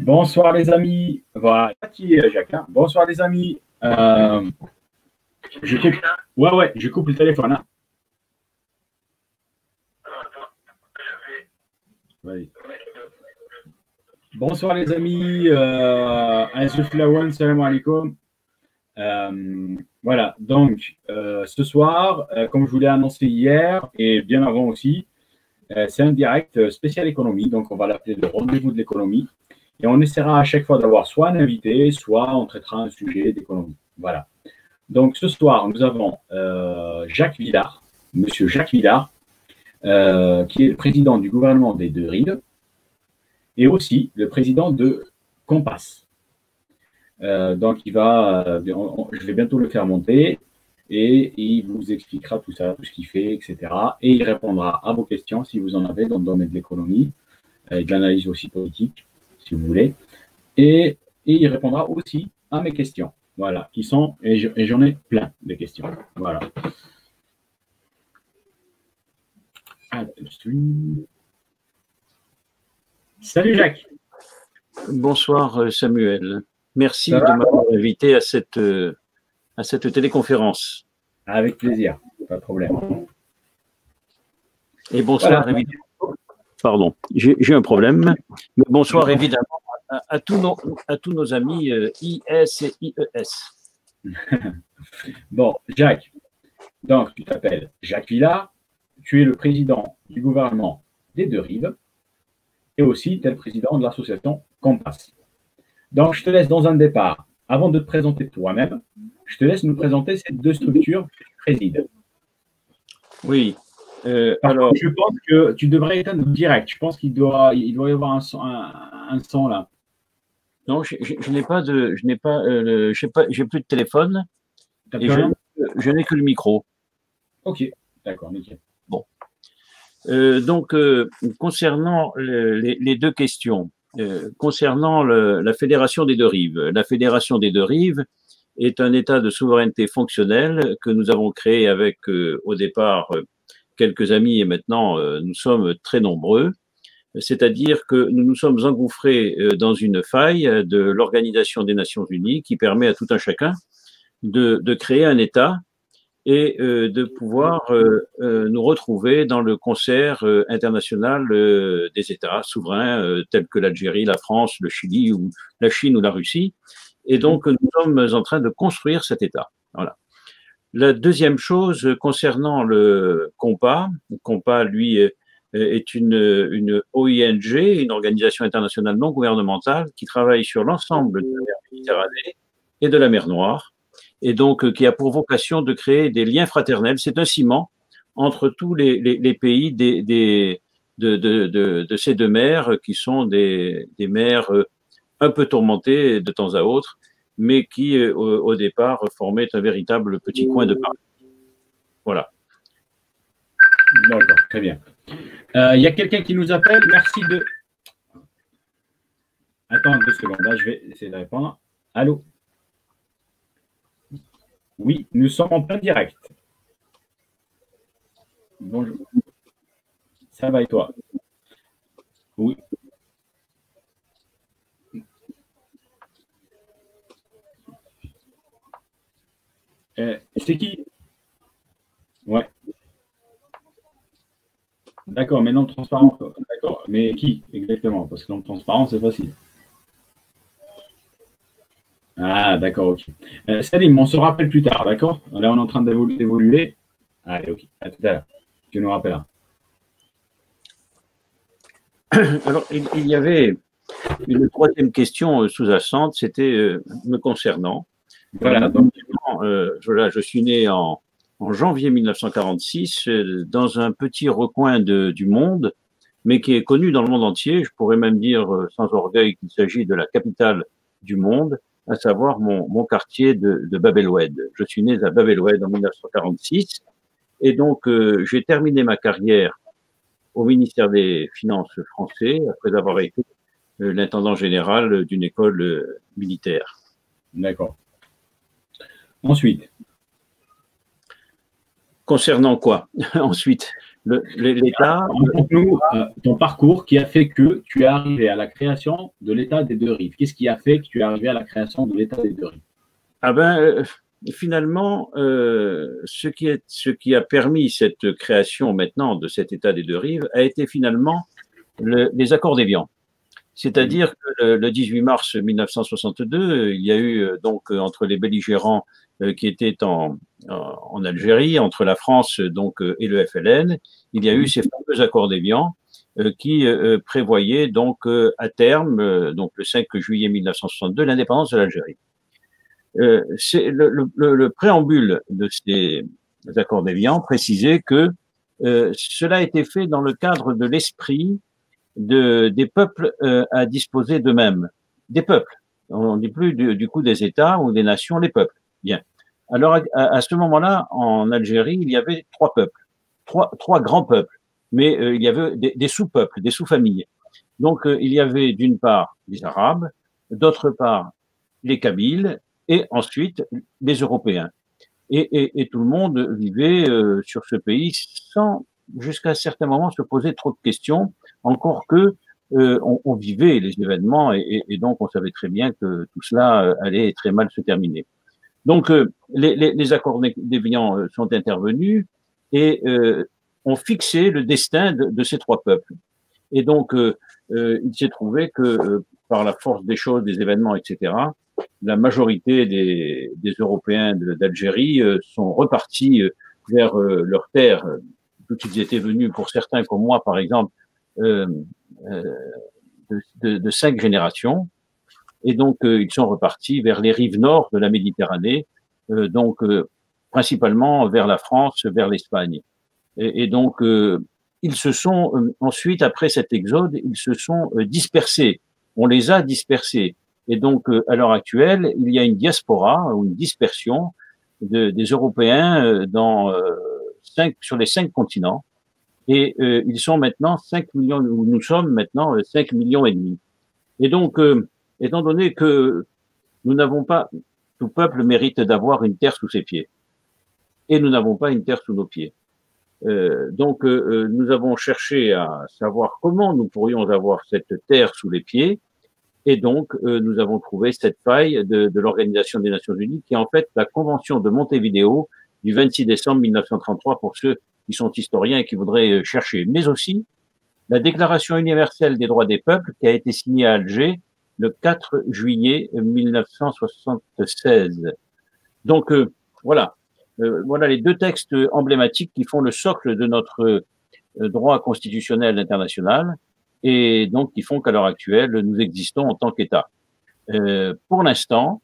Bonsoir les amis. Voilà, qui est Jacques, hein. Bonsoir les amis. Je coupe. Ouais, je coupe le téléphone. Hein. Oui. Bonsoir les amis. Salam alaikum. Voilà, donc ce soir, comme je vous l'ai annoncé hier et bien avant aussi, c'est un direct spécial économie. Donc on va l'appeler le rendez-vous de l'économie. Et on essaiera à chaque fois d'avoir soit un invité, soit on traitera un sujet d'économie. Voilà. Donc ce soir, nous avons Jacques Villard, monsieur Jacques Villard, qui est le président du gouvernement des Deux-Rives et aussi le président de Compass. Donc je vais bientôt le faire monter et il vous expliquera tout ça, tout ce qu'il fait, etc. Et il répondra à vos questions si vous en avez dans le domaine de l'économie et de l'analyse aussi politique, si vous voulez. Et il répondra aussi à mes questions. Voilà, qui sont, et j'en ai plein de questions. Voilà. Salut Jacques. Bonsoir Samuel. Merci de m'avoir invité à cette téléconférence. Avec plaisir, pas de problème. Et bonsoir voilà. Évidemment. Pardon, j'ai un problème. Mais bonsoir évidemment à tous nos amis IS et IES. Bon, Jacques, donc tu t'appelles Jacques Villard, tu es le président du gouvernement des Deux-Rives et aussi tu es le président de l'association Compass. Donc je te laisse dans un départ, avant de te présenter toi-même, je te laisse nous présenter ces deux structures que tu présides. Oui. Alors, je pense que tu devrais éteindre direct. Je pense qu'il doit y avoir un son là. Non, je n'ai pas de, j'ai plus de téléphone. Et je n'ai que le micro. Ok, d'accord, nickel. Bon. Donc, concernant les deux questions, concernant la Fédération des Deux-Rives, la Fédération des Deux-Rives est un état de souveraineté fonctionnelle que nous avons créé avec, au départ, quelques amis et maintenant, nous sommes très nombreux. C'est-à-dire que nous nous sommes engouffrés dans une faille de l'Organisation des Nations Unies qui permet à tout un chacun de créer un État et de pouvoir nous retrouver dans le concert international des États souverains tels que l'Algérie, la France, le Chili ou la Chine ou la Russie. Et donc, nous sommes en train de construire cet État. Voilà. La deuxième chose concernant le COMPA, lui, est une OING, une organisation internationale non gouvernementale qui travaille sur l'ensemble de la mer Méditerranée et de la mer Noire, et donc qui a pour vocation de créer des liens fraternels. C'est un ciment entre tous les pays de ces deux mers qui sont des mers un peu tourmentées de temps à autre, mais qui, au départ, formaient un véritable petit coin de paradis. Voilà. D'accord, très bien. Il y a quelqu'un qui nous appelle. Merci de... Attends 2 secondes, là, je vais essayer de répondre. Allô? Oui, nous sommes en plein direct. Bonjour. Ça va et toi? Oui. C'est qui? Ouais. D'accord, mais non transparent. D'accord, mais qui exactement? Parce que non transparent, c'est facile. Ah, d'accord, ok. Salim, on se rappelle plus tard, d'accord? Là, on est en train d'évoluer. Allez, ok, à tout à l'heure. Tu nous rappelleras. Alors, il y avait une troisième question sous-jacente, c'était me concernant. Voilà, donc, je suis né en janvier 1946 dans un petit recoin du monde, mais qui est connu dans le monde entier. Je pourrais même dire sans orgueil qu'il s'agit de la capitale du monde, à savoir mon quartier de Bab el-Oued. Je suis né à Bab el-Oued en 1946 et donc j'ai terminé ma carrière au ministère des Finances français après avoir été l'intendant général d'une école militaire. D'accord. Ensuite. Concernant quoi? Ensuite, L'État… Raconte-nous ton parcours qui a fait que tu es arrivé à la création de l'État des deux rives. Qu'est-ce qui a fait que tu es arrivé à la création de l'État des deux rives? Ah ben, finalement, ce qui a permis cette création maintenant de cet État des deux rives a été finalement les accords d'Évian. C'est-à-dire que le 18 mars 1962, il y a eu donc entre les belligérants qui étaient en Algérie, entre la France donc et le FLN, il y a eu ces fameux accords d'Évian qui prévoyaient donc à terme, donc le 5 juillet 1962, l'indépendance de l'Algérie. C'est le préambule de ces accords d'Évian précisait que cela a été fait dans le cadre de l'esprit des peuples à disposer d'eux-mêmes. Des peuples. On ne dit plus du coup des États ou des nations, les peuples. Bien. Alors, à ce moment-là, en Algérie, il y avait trois peuples, trois grands peuples, mais il y avait des sous-peuples, des sous-familles. Donc, il y avait d'une part les Arabes, d'autre part les Kabyles, et ensuite les Européens. Et tout le monde vivait sur ce pays sans, jusqu'à un certain moment, se poser trop de questions, encore que on vivait les événements et donc on savait très bien que tout cela allait très mal se terminer. Donc les accords d'Évian sont intervenus et ont fixé le destin de ces trois peuples. Et donc il s'est trouvé que par la force des choses, des événements, etc., la majorité des Européens d'Algérie sont repartis vers leurs terres, d'où ils étaient venus, pour certains comme moi, par exemple, de 5 générations. Et donc, ils sont repartis vers les rives nord de la Méditerranée, donc principalement vers la France, vers l'Espagne. Et donc, ils se sont, ensuite, après cet exode, ils se sont dispersés. On les a dispersés. Et donc, à l'heure actuelle, il y a une diaspora ou une dispersion des Européens sur les 5 continents. Et ils sont maintenant 5 millions, ou nous sommes maintenant 5 millions et demi. Et donc, étant donné que nous n'avons pas, tout peuple mérite d'avoir une terre sous ses pieds. Et nous n'avons pas une terre sous nos pieds. Donc, nous avons cherché à savoir comment nous pourrions avoir cette terre sous les pieds. Et donc, nous avons trouvé cette faille de l'Organisation des Nations Unies, qui est en fait la Convention de Montevideo du 26 décembre 1933, pour ceux qui sont historiens et qui voudraient chercher. Mais aussi la Déclaration universelle des droits des peuples, qui a été signée à Alger le 4 juillet 1976. Donc, voilà. Voilà les deux textes emblématiques qui font le socle de notre droit constitutionnel international, et donc qui font qu'à l'heure actuelle, nous existons en tant qu'État. Pour l'instant,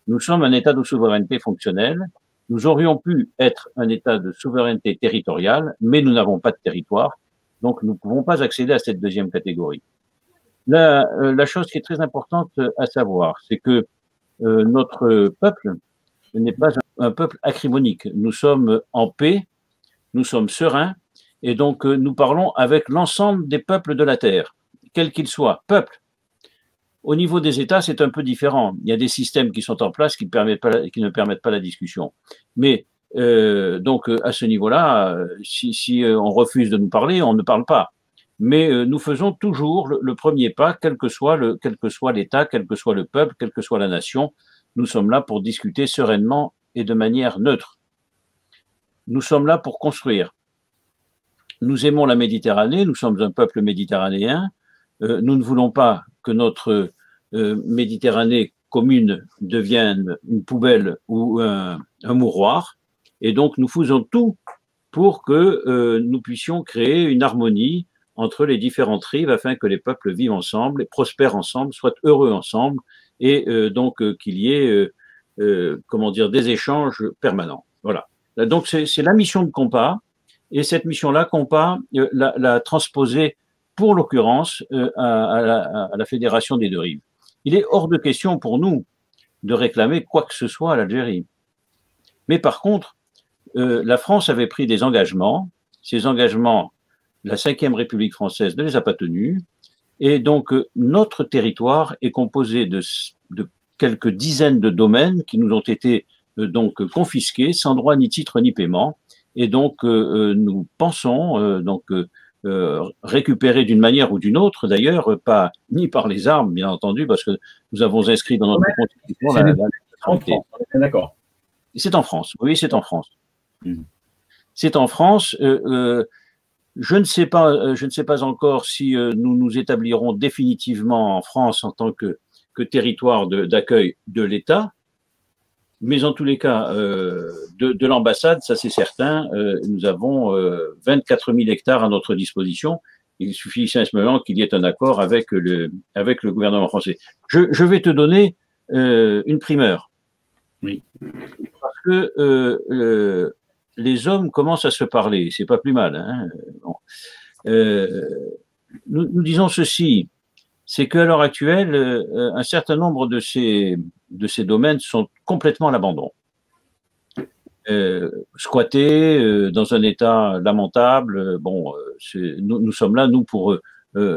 nous sommes un État de souveraineté fonctionnelle. Nous aurions pu être un État de souveraineté territoriale, mais nous n'avons pas de territoire, donc nous ne pouvons pas accéder à cette deuxième catégorie. La chose qui est très importante à savoir, c'est que notre peuple n'est pas un peuple acrimonique. Nous sommes en paix, nous sommes sereins, et donc, nous parlons avec l'ensemble des peuples de la Terre, quels qu'ils soient. Peuples. Au niveau des États, c'est un peu différent. Il y a des systèmes qui sont en place qui ne permettent pas la discussion. Mais, donc, à ce niveau-là, si on refuse de nous parler, on ne parle pas. Mais nous faisons toujours le premier pas, quel que soit l'État, quel que soit le peuple, quelle que soit la nation. Nous sommes là pour discuter sereinement et de manière neutre. Nous sommes là pour construire. Nous aimons la Méditerranée, nous sommes un peuple méditerranéen. Nous ne voulons pas que notre Méditerranée commune devienne une poubelle ou un mouroir. Et donc, nous faisons tout pour que nous puissions créer une harmonie entre les différentes rives afin que les peuples vivent ensemble, prospèrent ensemble, soient heureux ensemble et donc qu'il y ait comment dire, des échanges permanents. Voilà. Donc, c'est la mission de Compas. Et cette mission-là, Compas l'a transposée, pour l'occurrence, à la Fédération des deux rives. Il est hors de question pour nous de réclamer quoi que ce soit à l'Algérie. Mais par contre, la France avait pris des engagements. Ces engagements, la Ve République française ne les a pas tenus. Et donc, notre territoire est composé de quelques dizaines de domaines qui nous ont été donc confisqués, sans droit ni titre ni paiement. Et donc, nous pensons récupérer d'une manière ou d'une autre, d'ailleurs, pas ni par les armes, bien entendu, parce que nous avons inscrit dans notre constitution la neutralité. D'accord. C'est en France, oui, c'est en France. Mmh. C'est en France. Je ne sais pas encore si nous nous établirons définitivement en France en tant que territoire d'accueil de l'État, mais en tous les cas, de l'ambassade, ça c'est certain, nous avons 24 000 hectares à notre disposition. Il suffit simplement qu'il y ait un accord avec le gouvernement français. Je vais te donner une primeur. Oui. Parce que les hommes commencent à se parler, c'est pas plus mal. Hein. Bon. Nous disons ceci, c'est qu'à l'heure actuelle, un certain nombre de ces domaines sont complètement à l'abandon. Squattés dans un état lamentable, nous sommes là, nous, pour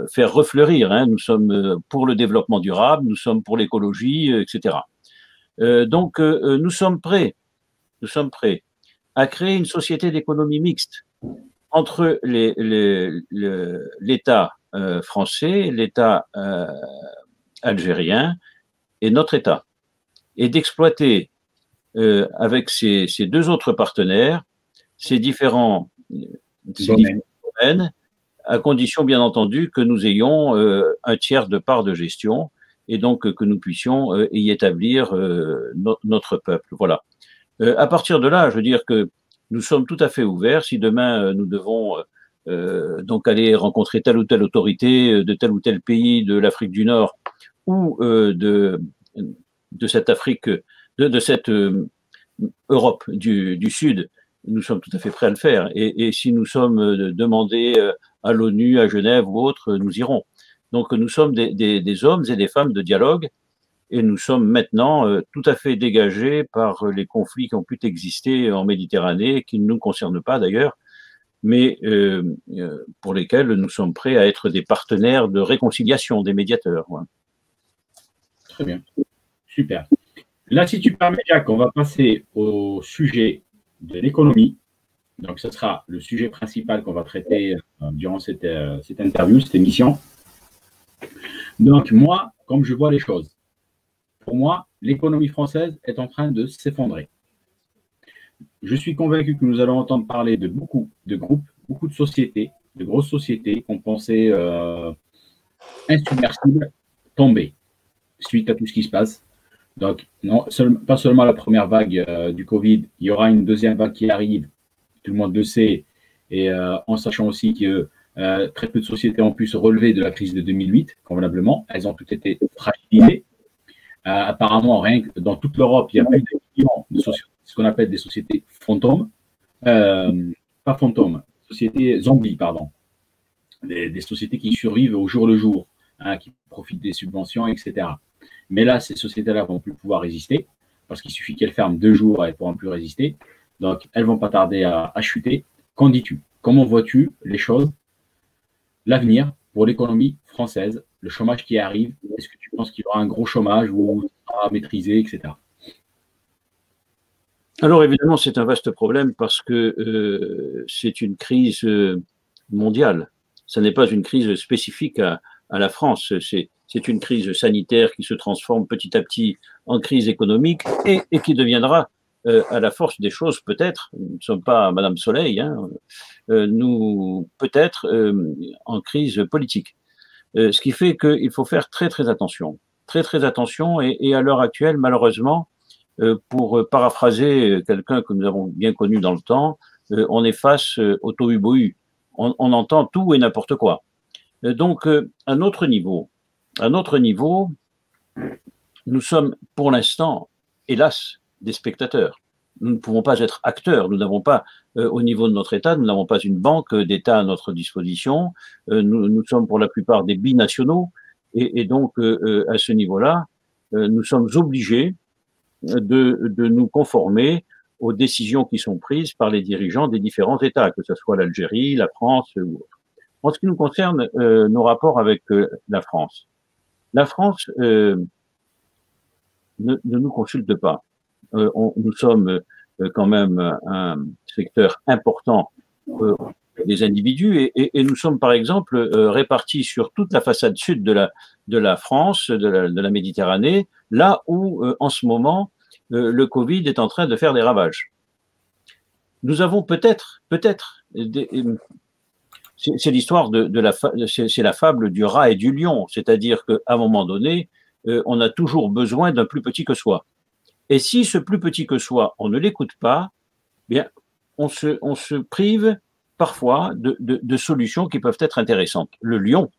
faire refleurir, hein, nous sommes pour le développement durable, nous sommes pour l'écologie, etc. Donc, nous sommes prêts à créer une société d'économie mixte entre l'État français, l'État algérien et notre État, et d'exploiter avec ces deux autres partenaires ces différents domaines, à condition bien entendu que nous ayons un tiers de part de gestion et donc que nous puissions y établir notre peuple. Voilà. À partir de là, je veux dire que nous sommes tout à fait ouverts. Si demain nous devons donc aller rencontrer telle ou telle autorité de tel ou tel pays de l'Afrique du Nord ou de cette Afrique, de cette Europe du Sud, nous sommes tout à fait prêts à le faire. Et si nous sommes demandés à l'ONU, à Genève ou autre, nous irons. Donc nous sommes des hommes et des femmes de dialogue. Et nous sommes maintenant tout à fait dégagés par les conflits qui ont pu exister en Méditerranée, qui ne nous concernent pas d'ailleurs, mais pour lesquels nous sommes prêts à être des partenaires de réconciliation, des médiateurs. Ouais. Très bien, super. Là, si tu permets, Jacques, on va passer au sujet de l'économie. Donc, ce sera le sujet principal qu'on va traiter durant cette interview, cette émission. Donc, moi, comme je vois les choses, pour moi, l'économie française est en train de s'effondrer. Je suis convaincu que nous allons entendre parler de beaucoup de groupes, beaucoup de sociétés, de grosses sociétés qu'on pensait insubmersibles, tomber suite à tout ce qui se passe. Donc, non, pas seulement la première vague du Covid, il y aura une deuxième vague qui arrive, tout le monde le sait, et en sachant aussi que très peu de sociétés ont pu se relever de la crise de 2008, convenablement. Elles ont toutes été fragilisées. Apparemment, rien que dans toute l'Europe, il y a plus de millions de sociétés, ce qu'on appelle des sociétés fantômes, pas fantômes, sociétés zombies, pardon, des sociétés qui survivent au jour le jour, hein, qui profitent des subventions, etc. Mais là, ces sociétés-là vont plus pouvoir résister, parce qu'il suffit qu'elles ferment 2 jours et elles ne pourront plus résister. Donc, elles vont pas tarder à chuter. Qu'en dis-tu? Comment vois-tu les choses, l'avenir pour l'économie française, le chômage qui arrive? Est-ce que tu penses qu'il y aura un gros chômage ou ça sera maîtrisé, etc.? Alors évidemment, c'est un vaste problème parce que c'est une crise mondiale. Ce n'est pas une crise spécifique à la France. C'est une crise sanitaire qui se transforme petit à petit en crise économique et qui deviendra, à la force des choses, peut-être, nous ne sommes pas Madame Soleil, hein, nous peut-être en crise politique. Ce qui fait qu'il faut faire très très attention. Très très attention et à l'heure actuelle, malheureusement, pour paraphraser quelqu'un que nous avons bien connu dans le temps, on est face au tohu-bohu. On entend tout et n'importe quoi. Donc, à notre niveau, nous sommes pour l'instant, hélas, des spectateurs. Nous ne pouvons pas être acteurs. Nous n'avons pas, au niveau de notre État, nous n'avons pas une banque d'État à notre disposition. Nous sommes pour la plupart des binationaux. Et donc, à ce niveau-là, nous sommes obligés de nous conformer aux décisions qui sont prises par les dirigeants des différents États, que ce soit l'Algérie, la France ou autre. En ce qui nous concerne, nos rapports avec la France ne nous consulte pas. Nous sommes quand même un secteur important des individus et nous sommes par exemple répartis sur toute la façade sud de la France, de la Méditerranée, là où en ce moment le Covid est en train de faire des ravages. Nous avons peut-être, c'est l'histoire c'est la fable du rat et du lion, c'est-à-dire qu'à un moment donné, on a toujours besoin d'un plus petit que soi. Et si ce plus petit que soi, on ne l'écoute pas, bien, on se prive parfois de solutions qui peuvent être intéressantes. Le lion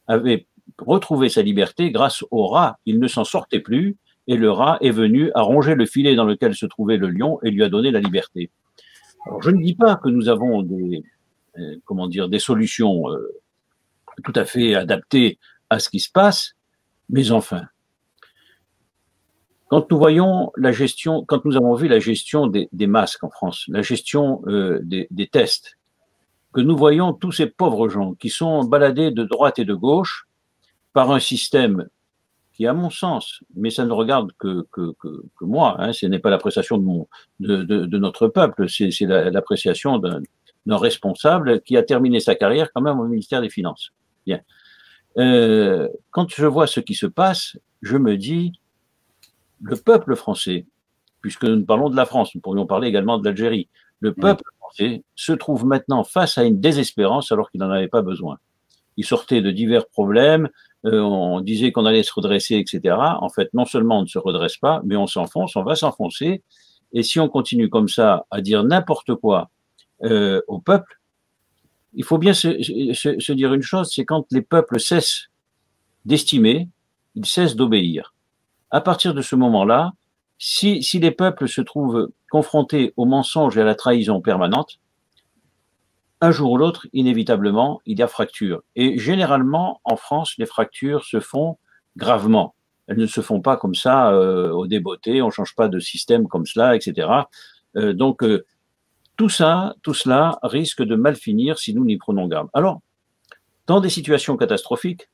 avait retrouvé sa liberté grâce au rat. Il ne s'en sortait plus et le rat est venu à ronger le filet dans lequel se trouvait le lion et lui a donné la liberté. Alors, je ne dis pas que nous avons des solutions tout à fait adaptées à ce qui se passe, mais enfin, quand nous avons vu la gestion des masques en France, la gestion des tests, que nous voyons tous ces pauvres gens qui sont baladés de droite et de gauche par un système qui, à mon sens, mais ça ne regarde que moi, hein, ce n'est pas l'appréciation de notre peuple, c'est l'appréciation d'un responsable qui a terminé sa carrière quand même au ministère des Finances. Bien. Quand je vois ce qui se passe, je me dis, le peuple français, puisque nous parlons de la France, nous pourrions parler également de l'Algérie, le peuple français se trouve maintenant face à une désespérance alors qu'il n'en avait pas besoin. Il sortait de divers problèmes, on disait qu'on allait se redresser, etc. En fait, non seulement on ne se redresse pas, mais on s'enfonce, on va s'enfoncer. Et si on continue comme ça à dire n'importe quoi au peuple, il faut bien se dire une chose, c'est quand les peuples cessent d'estimer, ils cessent d'obéir. À partir de ce moment-là, si les peuples se trouvent confrontés au mensonge et à la trahison permanente, un jour ou l'autre, inévitablement, il y a fracture. Et généralement, en France, les fractures se font gravement. Elles ne se font pas comme ça au débeauté, on ne change pas de système comme cela, etc. Donc, tout cela risque de mal finir si nous n'y prenons garde. Alors, dans des situations catastrophiques,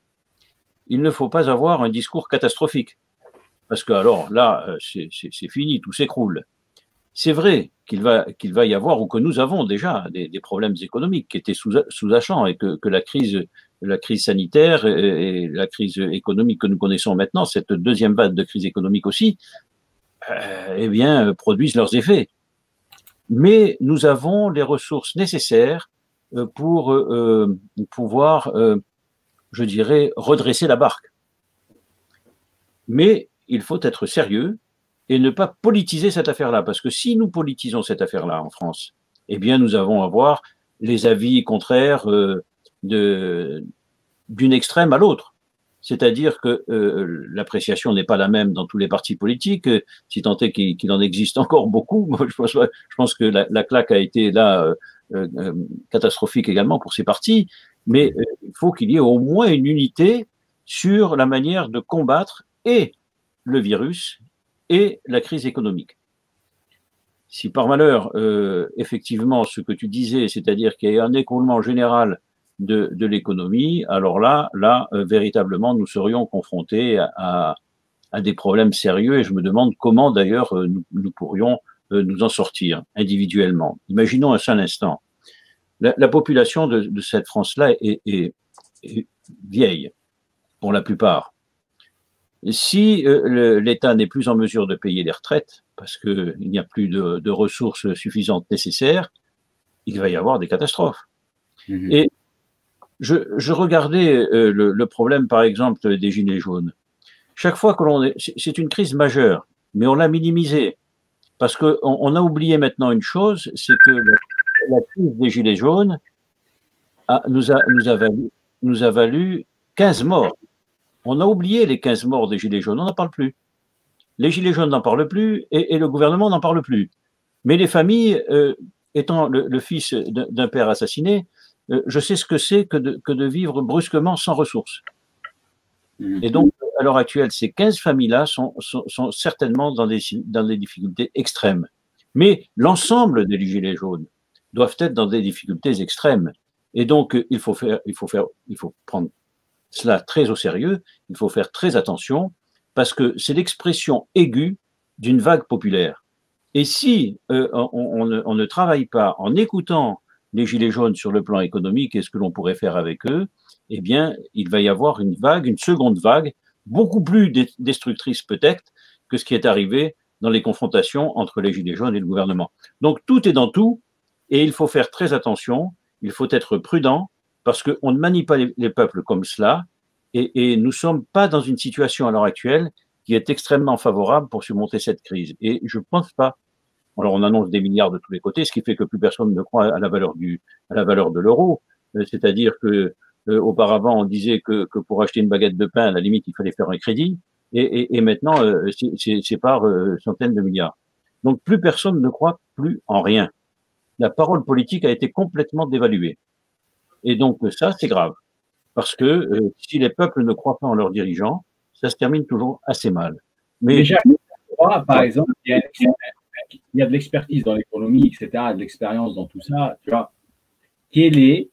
il ne faut pas avoir un discours catastrophique. Parce que alors là, c'est fini, tout s'écroule. C'est vrai qu'il va y avoir, ou que nous avons déjà des problèmes économiques qui étaient sous-jacents et que la crise sanitaire et la crise économique que nous connaissons maintenant, cette deuxième vague de crise économique aussi, eh bien, produisent leurs effets. Mais nous avons les ressources nécessaires pour pouvoir, je dirais, redresser la barque. Mais il faut être sérieux et ne pas politiser cette affaire-là. Parce que si nous politisons cette affaire-là en France, eh bien, nous allons avoir les avis contraires d'une extrême à l'autre. C'est-à-dire que l'appréciation n'est pas la même dans tous les partis politiques, si tant est qu'il en existe encore beaucoup. Moi, je pense que la claque a été là catastrophique également pour ces partis, mais il faut qu'il y ait au moins une unité sur la manière de combattre et le virus et la crise économique. Si par malheur, effectivement, ce que tu disais, c'est-à-dire qu'il y a un écroulement général de l'économie, alors là, véritablement, nous serions confrontés à des problèmes sérieux et je me demande comment d'ailleurs nous pourrions nous en sortir individuellement. Imaginons un seul instant. La population de cette France-là est vieille, pour la plupart. Si l'État n'est plus en mesure de payer les retraites, parce qu'il n'y a plus de ressources suffisantes nécessaires, il va y avoir des catastrophes. Et je regardais le problème, par exemple, des Gilets jaunes. Chaque fois que c'est une crise majeure, mais on l'a minimisée, parce qu'on a oublié maintenant une chose, c'est que la crise des Gilets jaunes nous a valu 15 morts. On a oublié les 15 morts des Gilets jaunes, on n'en parle plus. Les Gilets jaunes n'en parlent plus et le gouvernement n'en parle plus. Mais les familles, étant le fils d'un père assassiné, je sais ce que c'est que de vivre brusquement sans ressources. Et donc, à l'heure actuelle, ces 15 familles-là sont certainement dans des difficultés extrêmes. Mais l'ensemble des Gilets jaunes doivent être dans des difficultés extrêmes. Et donc, il faut prendre cela très au sérieux, il faut faire très attention, parce que c'est l'expression aiguë d'une vague populaire. Et si on ne travaille pas en écoutant les Gilets jaunes sur le plan économique et ce que l'on pourrait faire avec eux, eh bien, il va y avoir une vague, une seconde vague, beaucoup plus destructrice peut-être que ce qui est arrivé dans les confrontations entre les Gilets jaunes et le gouvernement. Donc, tout est dans tout et il faut faire très attention, il faut être prudent parce qu'on ne manie pas les peuples comme cela et nous ne sommes pas dans une situation à l'heure actuelle qui est extrêmement favorable pour surmonter cette crise. Et je ne pense pas. Alors, on annonce des milliards de tous les côtés, ce qui fait que plus personne ne croit à la valeur de l'euro. C'est-à-dire que auparavant, on disait que pour acheter une baguette de pain, à la limite, il fallait faire un crédit. Et maintenant, c'est par centaines de milliards. Donc, plus personne ne croit plus en rien. La parole politique a été complètement dévaluée. Et donc, ça, c'est grave. Parce que si les peuples ne croient pas en leurs dirigeants, ça se termine toujours assez mal. Mais déjà, par exemple, il y a de l'expertise dans l'économie, etc., de l'expérience dans tout ça. Tu vois, quel est,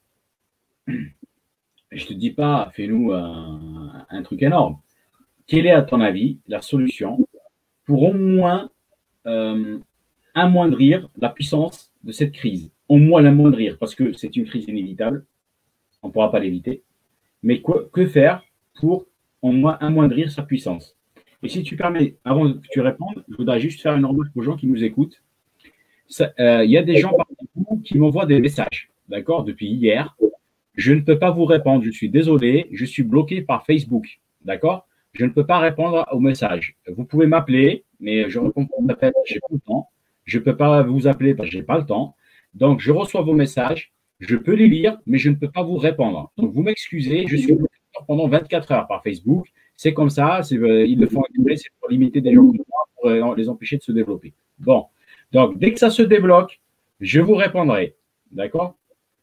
je te dis pas, fais-nous un truc énorme. Quelle est, à ton avis, la solution pour au moins amoindrir la puissance de cette crise? Au moins l'amoindrir, parce que c'est une crise inévitable, on ne pourra pas l'éviter. Mais que faire pour au moins amoindrir sa puissance? Et si tu permets, avant que tu répondes, je voudrais juste faire une remarque aux gens qui nous écoutent. Il y a des gens parmi vous qui m'envoient des messages, d'accord, depuis hier. Je ne peux pas vous répondre, je suis désolé, je suis bloqué par Facebook, d'accord? Je ne peux pas répondre aux messages. Vous pouvez m'appeler, mais je réponds pas aux appels, j'ai pas le temps. Je ne peux pas vous appeler parce que j'ai pas le temps. Donc, je reçois vos messages, je peux les lire, mais je ne peux pas vous répondre. Donc, vous m'excusez, je suis bloqué pendant 24 heures par Facebook. C'est comme ça, ils le font exprès, c'est pour limiter des gens comme moi, pour les empêcher de se développer. Bon, donc dès que ça se débloque, je vous répondrai. D'accord?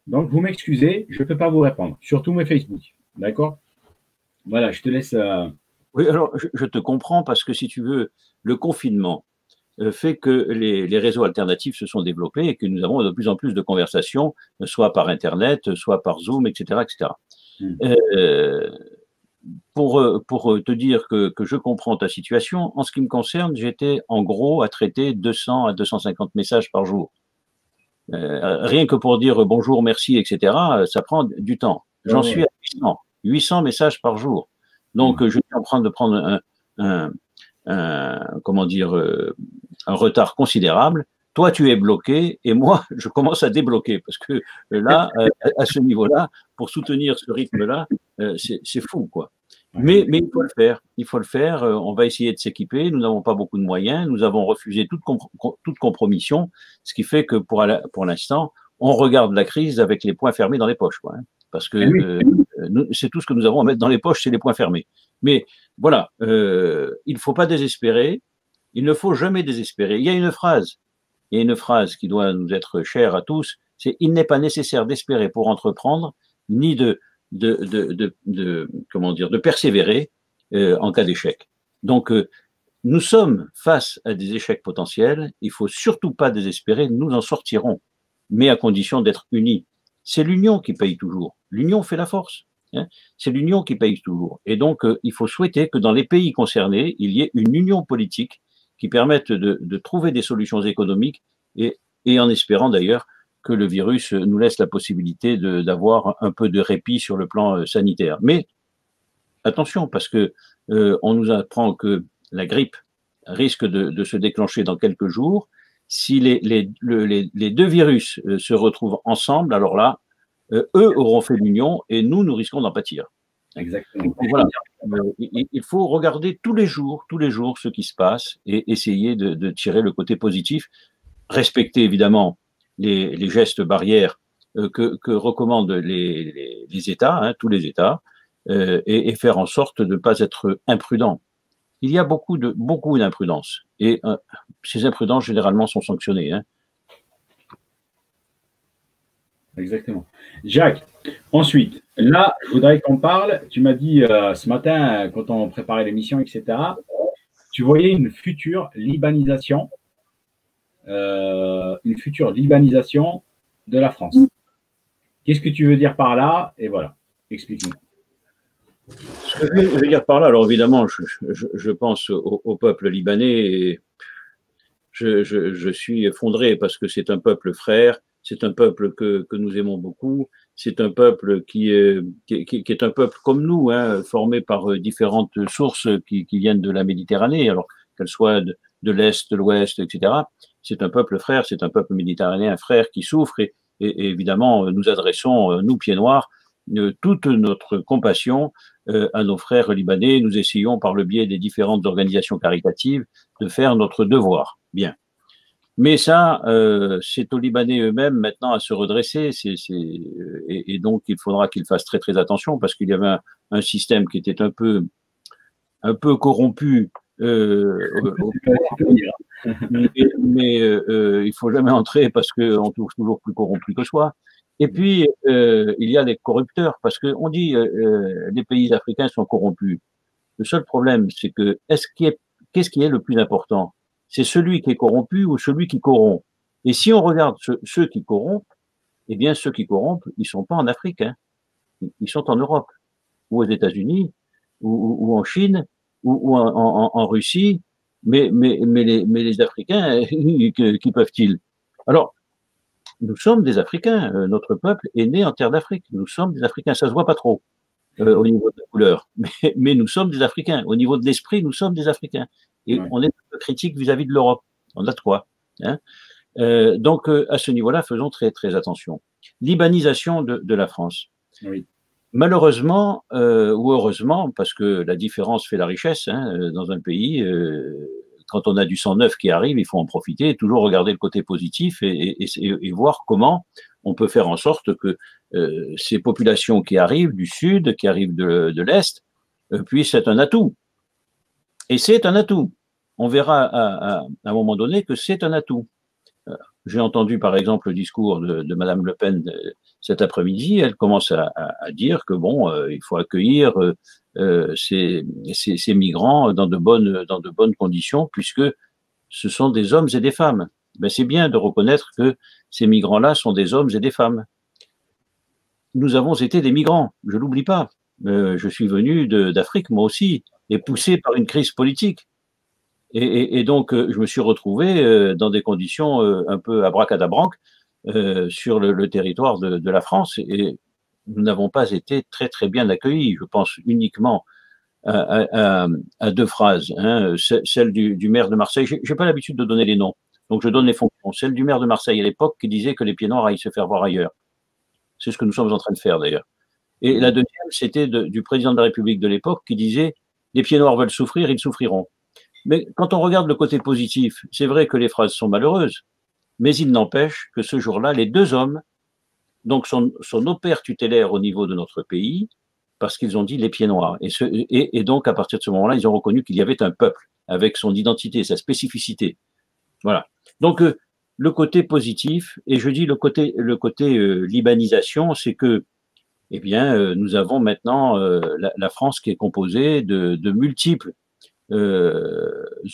Donc, vous m'excusez, je ne peux pas vous répondre, surtout mes Facebook. D'accord? Voilà, je te laisse. Oui, alors je te comprends parce que si tu veux, le confinement fait que les réseaux alternatifs se sont développés et que nous avons de plus en plus de conversations, soit par Internet, soit par Zoom, etc., etc. Pour te dire que je comprends ta situation, en ce qui me concerne, j'étais en gros à traiter 200 à 250 messages par jour. Rien que pour dire bonjour, merci, etc., ça prend du temps. J'en suis à 800 messages par jour. Donc, je suis en train de prendre comment dire, un retard considérable. Toi, tu es bloqué et moi, je commence à débloquer parce que là, à ce niveau-là, pour soutenir ce rythme-là, c'est fou, quoi. Mais il faut le faire. Il faut le faire. On va essayer de s'équiper. Nous n'avons pas beaucoup de moyens. Nous avons refusé toute compromission, ce qui fait que pour l'instant, on regarde la crise avec les poings fermés dans les poches, quoi, hein, parce que c'est tout ce que nous avons à mettre dans les poches, c'est les poings fermés. Mais voilà, il ne faut pas désespérer. Il ne faut jamais désespérer. Il y a une phrase qui doit nous être chère à tous. C'est il n'est pas nécessaire d'espérer pour entreprendre, ni comment dire, de persévérer en cas d'échec. Donc, nous sommes face à des échecs potentiels. Il faut surtout pas désespérer. Nous en sortirons, mais à condition d'être unis. C'est l'union qui paye toujours. L'union fait la force. Hein. C'est l'union qui paye toujours. Et donc, il faut souhaiter que dans les pays concernés, il y ait une union politique qui permette de trouver des solutions économiques et en espérant d'ailleurs que le virus nous laisse la possibilité d'avoir un peu de répit sur le plan sanitaire. Mais attention, parce que on nous apprend que la grippe risque de se déclencher dans quelques jours. Si les deux virus se retrouvent ensemble, alors là, eux auront fait l'union et nous risquons d'en pâtir. Exactement. Donc, voilà. Il faut regarder tous les jours ce qui se passe et essayer de tirer le côté positif, respecter évidemment les gestes barrières que recommandent les États, hein, tous les États, et faire en sorte de ne pas être imprudent. Il y a beaucoup d'imprudence et ces imprudences généralement sont sanctionnées. Hein. Exactement. Jacques, ensuite, là, je voudrais qu'on parle. Tu m'as dit ce matin, quand on préparait l'émission, etc., tu voyais une future libanisation de la France. Qu'est-ce que tu veux dire par là? Et voilà, explique-nous. Ce que je veux dire par là, alors évidemment, je pense au peuple libanais et je suis effondré parce que c'est un peuple frère, c'est un peuple que nous aimons beaucoup, c'est un peuple qui est un peuple comme nous, hein, formé par différentes sources qui viennent de la Méditerranée, alors qu'elles soient de l'Est, de l'Ouest, etc. C'est un peuple frère, c'est un peuple méditerranéen frère qui souffre et évidemment, nous adressons, nous, pieds noirs, toute notre compassion à nos frères libanais. Nous essayons, par le biais des différentes organisations caritatives, de faire notre devoir. Bien. Mais ça, c'est aux Libanais eux-mêmes maintenant à se redresser. Et donc, il faudra qu'ils fassent très très attention parce qu'il y avait un système qui était un peu corrompu. Mais il faut jamais entrer parce qu'on trouve toujours plus corrompu que soi. Et puis, il y a les corrupteurs parce qu'on dit les pays africains sont corrompus. Le seul problème, c'est que qu'est-ce qui est le plus important? C'est celui qui est corrompu ou celui qui corrompt? Et si on regarde ceux qui corrompent, eh bien, ceux qui corrompent, ils sont pas en Afrique, hein. Ils sont en Europe, ou aux États-Unis, ou en Chine, ou en Russie. Mais les Africains, qui peuvent-ils? Alors, nous sommes des Africains. Notre peuple est né en terre d'Afrique. Nous sommes des Africains. Ça se voit pas trop au niveau de la couleur, mais nous sommes des Africains. Au niveau de l'esprit, nous sommes des Africains. Et on est un peu critique vis-à-vis de l'Europe. On a de quoi. Hein. Donc, à ce niveau-là, faisons très, très attention. Libanisation de la France. Oui. Malheureusement, ou heureusement, parce que la différence fait la richesse, hein, dans un pays, quand on a du sang neuf qui arrive, il faut en profiter, toujours regarder le côté positif et voir comment on peut faire en sorte que ces populations qui arrivent du sud, qui arrivent de l'est, puissent être un atout. Et c'est un atout. On verra à un moment donné que c'est un atout. J'ai entendu par exemple le discours de Madame Le Pen cet après-midi. Elle commence à dire que bon, il faut accueillir ces migrants dans de bonnes conditions, puisque ce sont des hommes et des femmes. Ben, c'est bien de reconnaître que ces migrants-là sont des hommes et des femmes. Nous avons été des migrants, je l'oublie pas. Je suis venu d'Afrique moi aussi, et poussé par une crise politique. Et donc, je me suis retrouvé dans des conditions un peu abracadabranques sur le territoire de la France et nous n'avons pas été très, très bien accueillis. Je pense uniquement à deux phrases. Hein, celle du maire de Marseille. Je n'ai pas l'habitude de donner les noms, donc je donne les fonctions. Celle du maire de Marseille à l'époque qui disait que les pieds noirs aillent se faire voir ailleurs. C'est ce que nous sommes en train de faire d'ailleurs. Et la deuxième, c'était du président de la République de l'époque qui disait les pieds noirs veulent souffrir, ils souffriront. Mais quand on regarde le côté positif, c'est vrai que les phrases sont malheureuses, mais il n'empêche que ce jour-là, les deux hommes, donc son opère tutélaire au niveau de notre pays, parce qu'ils ont dit les pieds noirs. Et donc, à partir de ce moment-là, ils ont reconnu qu'il y avait un peuple avec son identité, sa spécificité. Voilà. Donc, le côté positif, et je dis le côté libanisation, c'est que, eh bien, nous avons maintenant la France qui est composée de multiples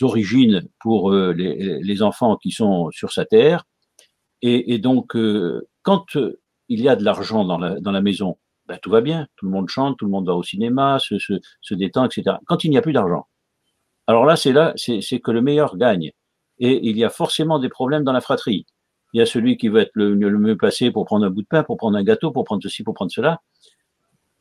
origines pour les enfants qui sont sur sa terre. Et donc, quand il y a de l'argent dans la maison, ben, tout va bien, tout le monde chante, tout le monde va au cinéma, se détend, etc. Quand il n'y a plus d'argent, alors là, c'est que le meilleur gagne. Et il y a forcément des problèmes dans la fratrie. Il y a celui qui veut être le mieux placé pour prendre un bout de pain, pour prendre un gâteau, pour prendre ceci, pour prendre cela.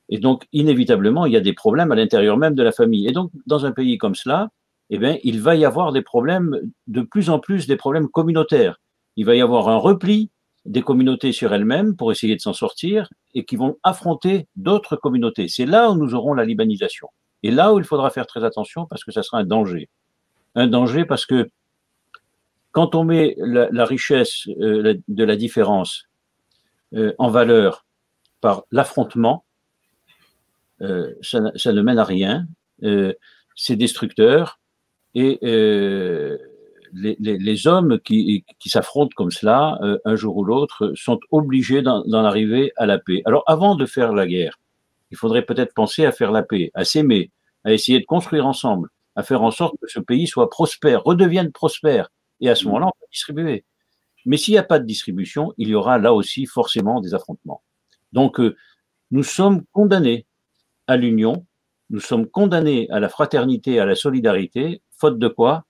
Et donc, inévitablement, il y a des problèmes à l'intérieur même de la famille. Et donc, dans un pays comme cela, eh bien, il va y avoir des problèmes, de plus en plus des problèmes communautaires. Il va y avoir un repli des communautés sur elles-mêmes pour essayer de s'en sortir et qui vont affronter d'autres communautés. C'est là où nous aurons la libanisation. Et là où il faudra faire très attention parce que ça sera un danger. Un danger parce que quand on met la richesse de la différence en valeur par l'affrontement, ça ne mène à rien, c'est destructeur, et les hommes qui s'affrontent comme cela, un jour ou l'autre, sont obligés d'en arriver à la paix. Alors avant de faire la guerre, il faudrait peut-être penser à faire la paix, à s'aimer, à essayer de construire ensemble, à faire en sorte que ce pays soit prospère, redevienne prospère, et à ce moment-là, on peut distribuer. Mais s'il n'y a pas de distribution, il y aura là aussi forcément des affrontements. Donc, nous sommes condamnés à l'union, nous sommes condamnés à la fraternité, à la solidarité, faute de quoi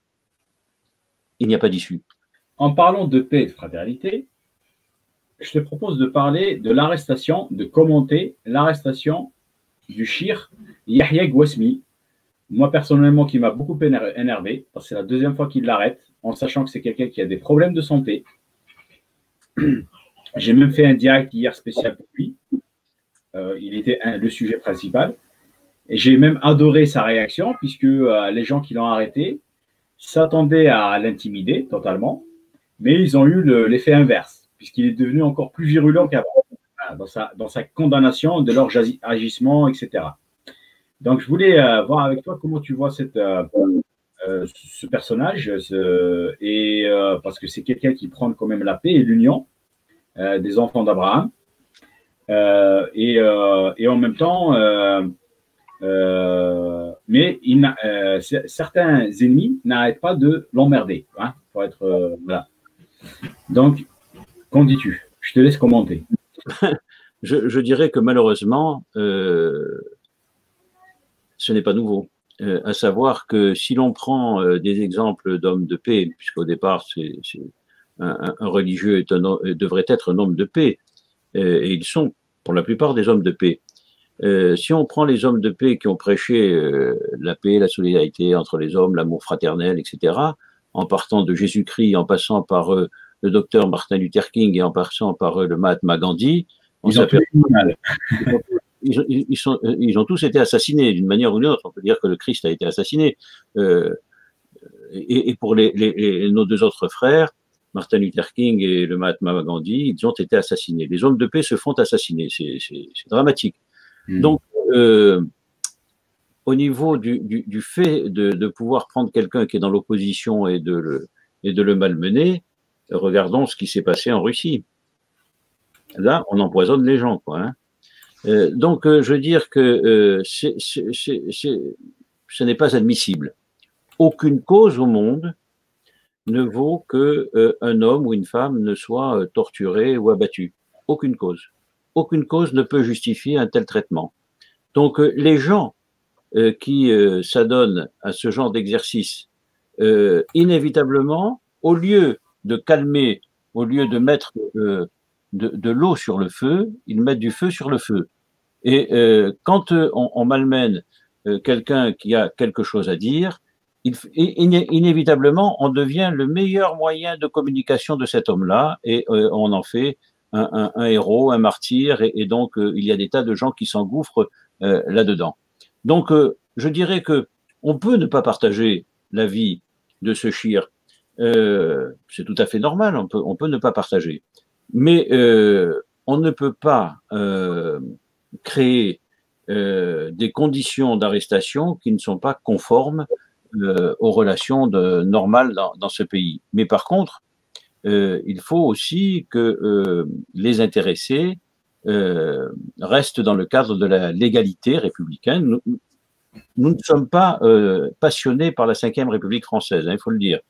il n'y a pas d'issue. En parlant de paix et de fraternité, je te propose de parler de l'arrestation, de commenter l'arrestation du Cheikh Yahya Gouasmi. Moi, personnellement, qui m'a beaucoup énervé, parce que c'est la deuxième fois qu'il l'arrête, en sachant que c'est quelqu'un qui a des problèmes de santé. J'ai même fait un direct hier spécial pour lui. Il était le sujet principal. Et j'ai même adoré sa réaction, puisque les gens qui l'ont arrêté s'attendaient à l'intimider totalement, mais ils ont eu l'effet inverse, puisqu'il est devenu encore plus virulent qu'avant, dans sa condamnation de leur agissement, etc. Donc, je voulais voir avec toi comment tu vois ce personnage, parce que c'est quelqu'un qui prend quand même la paix et l'union des enfants d'Abraham, et en même temps, mais certains ennemis n'arrêtent pas de l'emmerder, hein, pour être voilà. Donc, qu'en dis-tu? Je te laisse commenter. Je dirais que malheureusement, ce n'est pas nouveau. À savoir que si l'on prend des exemples d'hommes de paix, puisqu'au départ, un religieux devrait être un homme de paix, et ils sont pour la plupart des hommes de paix. Si on prend les hommes de paix qui ont prêché la paix, la solidarité entre les hommes, l'amour fraternel, etc., en partant de Jésus-Christ, en passant par le docteur Martin Luther King et en passant par le Mahatma Gandhi, ils ont tous été assassinés d'une manière ou d'une autre. On peut dire que le Christ a été assassiné. Et pour nos deux autres frères, Martin Luther King et le Mahatma Gandhi, ils ont été assassinés. Les hommes de paix se font assassiner. C'est dramatique. Donc, au niveau du fait de pouvoir prendre quelqu'un qui est dans l'opposition et de le malmener, regardons ce qui s'est passé en Russie. Là, on empoisonne les gens, quoi. Hein. Donc, je veux dire que ce n'est pas admissible. Aucune cause au monde ne vaut qu'un homme ou une femme ne soit torturé ou abattu. Aucune cause. Aucune cause ne peut justifier un tel traitement. Donc, les gens qui s'adonnent à ce genre d'exercice, inévitablement, au lieu de calmer, au lieu de mettre de l'eau sur le feu, ils mettent du feu sur le feu. Et quand on malmène quelqu'un qui a quelque chose à dire, inévitablement, on devient le meilleur moyen de communication de cet homme-là et on en fait un héros, un martyr, et donc il y a des tas de gens qui s'engouffrent là-dedans. Donc, je dirais que on peut ne pas partager l'avis de ce shir. C'est tout à fait normal, on peut ne pas partager. Mais on ne peut pas créer des conditions d'arrestation qui ne sont pas conformes aux relations normales dans ce pays. Mais par contre, il faut aussi que les intéressés restent dans le cadre de la légalité républicaine. Nous ne sommes pas passionnés par la Ve République française, hein, il faut le dire.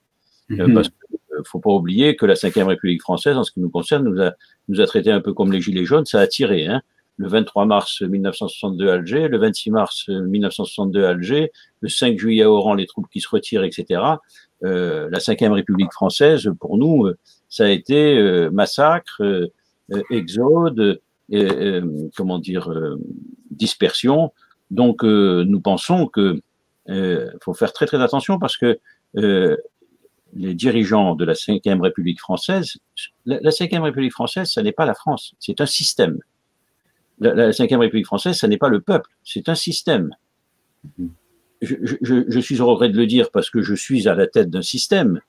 Parce qu'il ne faut pas oublier que la Ve République française, en ce qui nous concerne, nous a traités un peu comme les Gilets jaunes, ça a tiré. Hein. Le 23 mars 1962 à Alger, le 26 mars 1962 à Alger, le 5 juillet à Oran, les troupes qui se retirent, etc. La Ve République française, pour nous, ça a été massacre, exode, comment dire, dispersion. Donc, nous pensons que faut faire très très attention parce que les dirigeants de la Ve République française, la Ve République française, ça n'est pas la France, c'est un système. La Ve République française, ça n'est pas le peuple, c'est un système. Je suis au regret de le dire parce que je suis à la tête d'un système,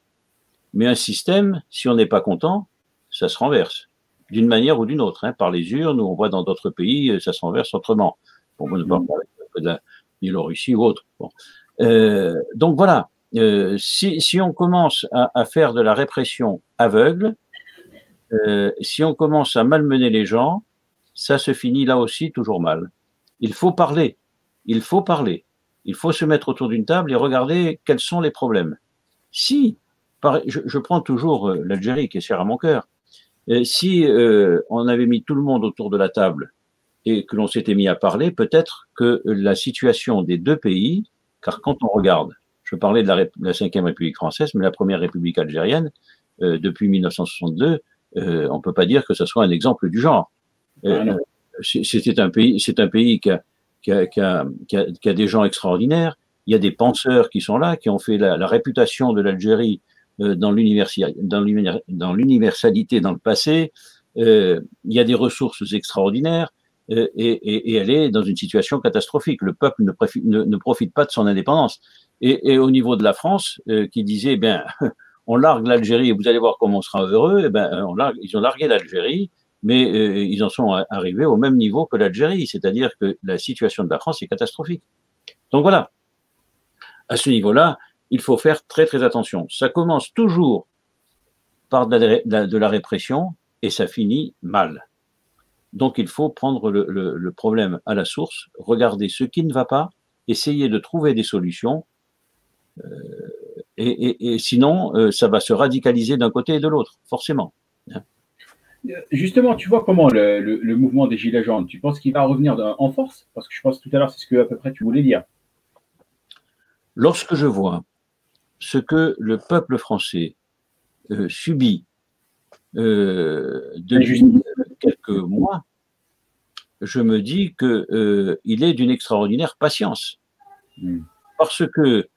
mais un système, si on n'est pas content, ça se renverse, d'une manière ou d'une autre. Hein, par les urnes, ou on voit dans d'autres pays, ça se renverse autrement. Bon, on ne parle pas de la Biélorussie ou autre. Bon. Donc voilà, si on commence à faire de la répression aveugle, si on commence à malmener les gens, ça se finit là aussi toujours mal. Il faut parler, il faut parler, il faut se mettre autour d'une table et regarder quels sont les problèmes. Si, je prends toujours l'Algérie qui est chère à mon cœur, si on avait mis tout le monde autour de la table et que l'on s'était mis à parler, peut-être que la situation des deux pays, car quand on regarde Je parlais de la 5e République française, mais la première République algérienne, depuis 1962, on ne peut pas dire que ce soit un exemple du genre. C'est un pays qui a des gens extraordinaires. Il y a des penseurs qui sont là, qui ont fait la réputation de l'Algérie dans l'universalité dans le passé. Il y a des ressources extraordinaires et elle est dans une situation catastrophique. Le peuple ne profite pas de son indépendance. Et au niveau de la France, qui disait, eh bien, on largue l'Algérie et vous allez voir comment on sera heureux, eh ben, ils ont largué l'Algérie, mais ils en sont arrivés au même niveau que l'Algérie, c'est-à-dire que la situation de la France est catastrophique. Donc voilà, à ce niveau-là, il faut faire très très attention. Ça commence toujours par de la répression et ça finit mal. Donc il faut prendre le problème à la source, regarder ce qui ne va pas, essayer de trouver des solutions. Et sinon, ça va se radicaliser d'un côté et de l'autre, forcément. Justement, tu vois comment le mouvement des Gilets jaunes, tu penses qu'il va revenir en force? Parce que je pense que tout à l'heure, c'est ce que à peu près tu voulais dire. Lorsque je vois ce que le peuple français subit depuis quelques mois, je me dis qu'il est d'une extraordinaire patience. Parce que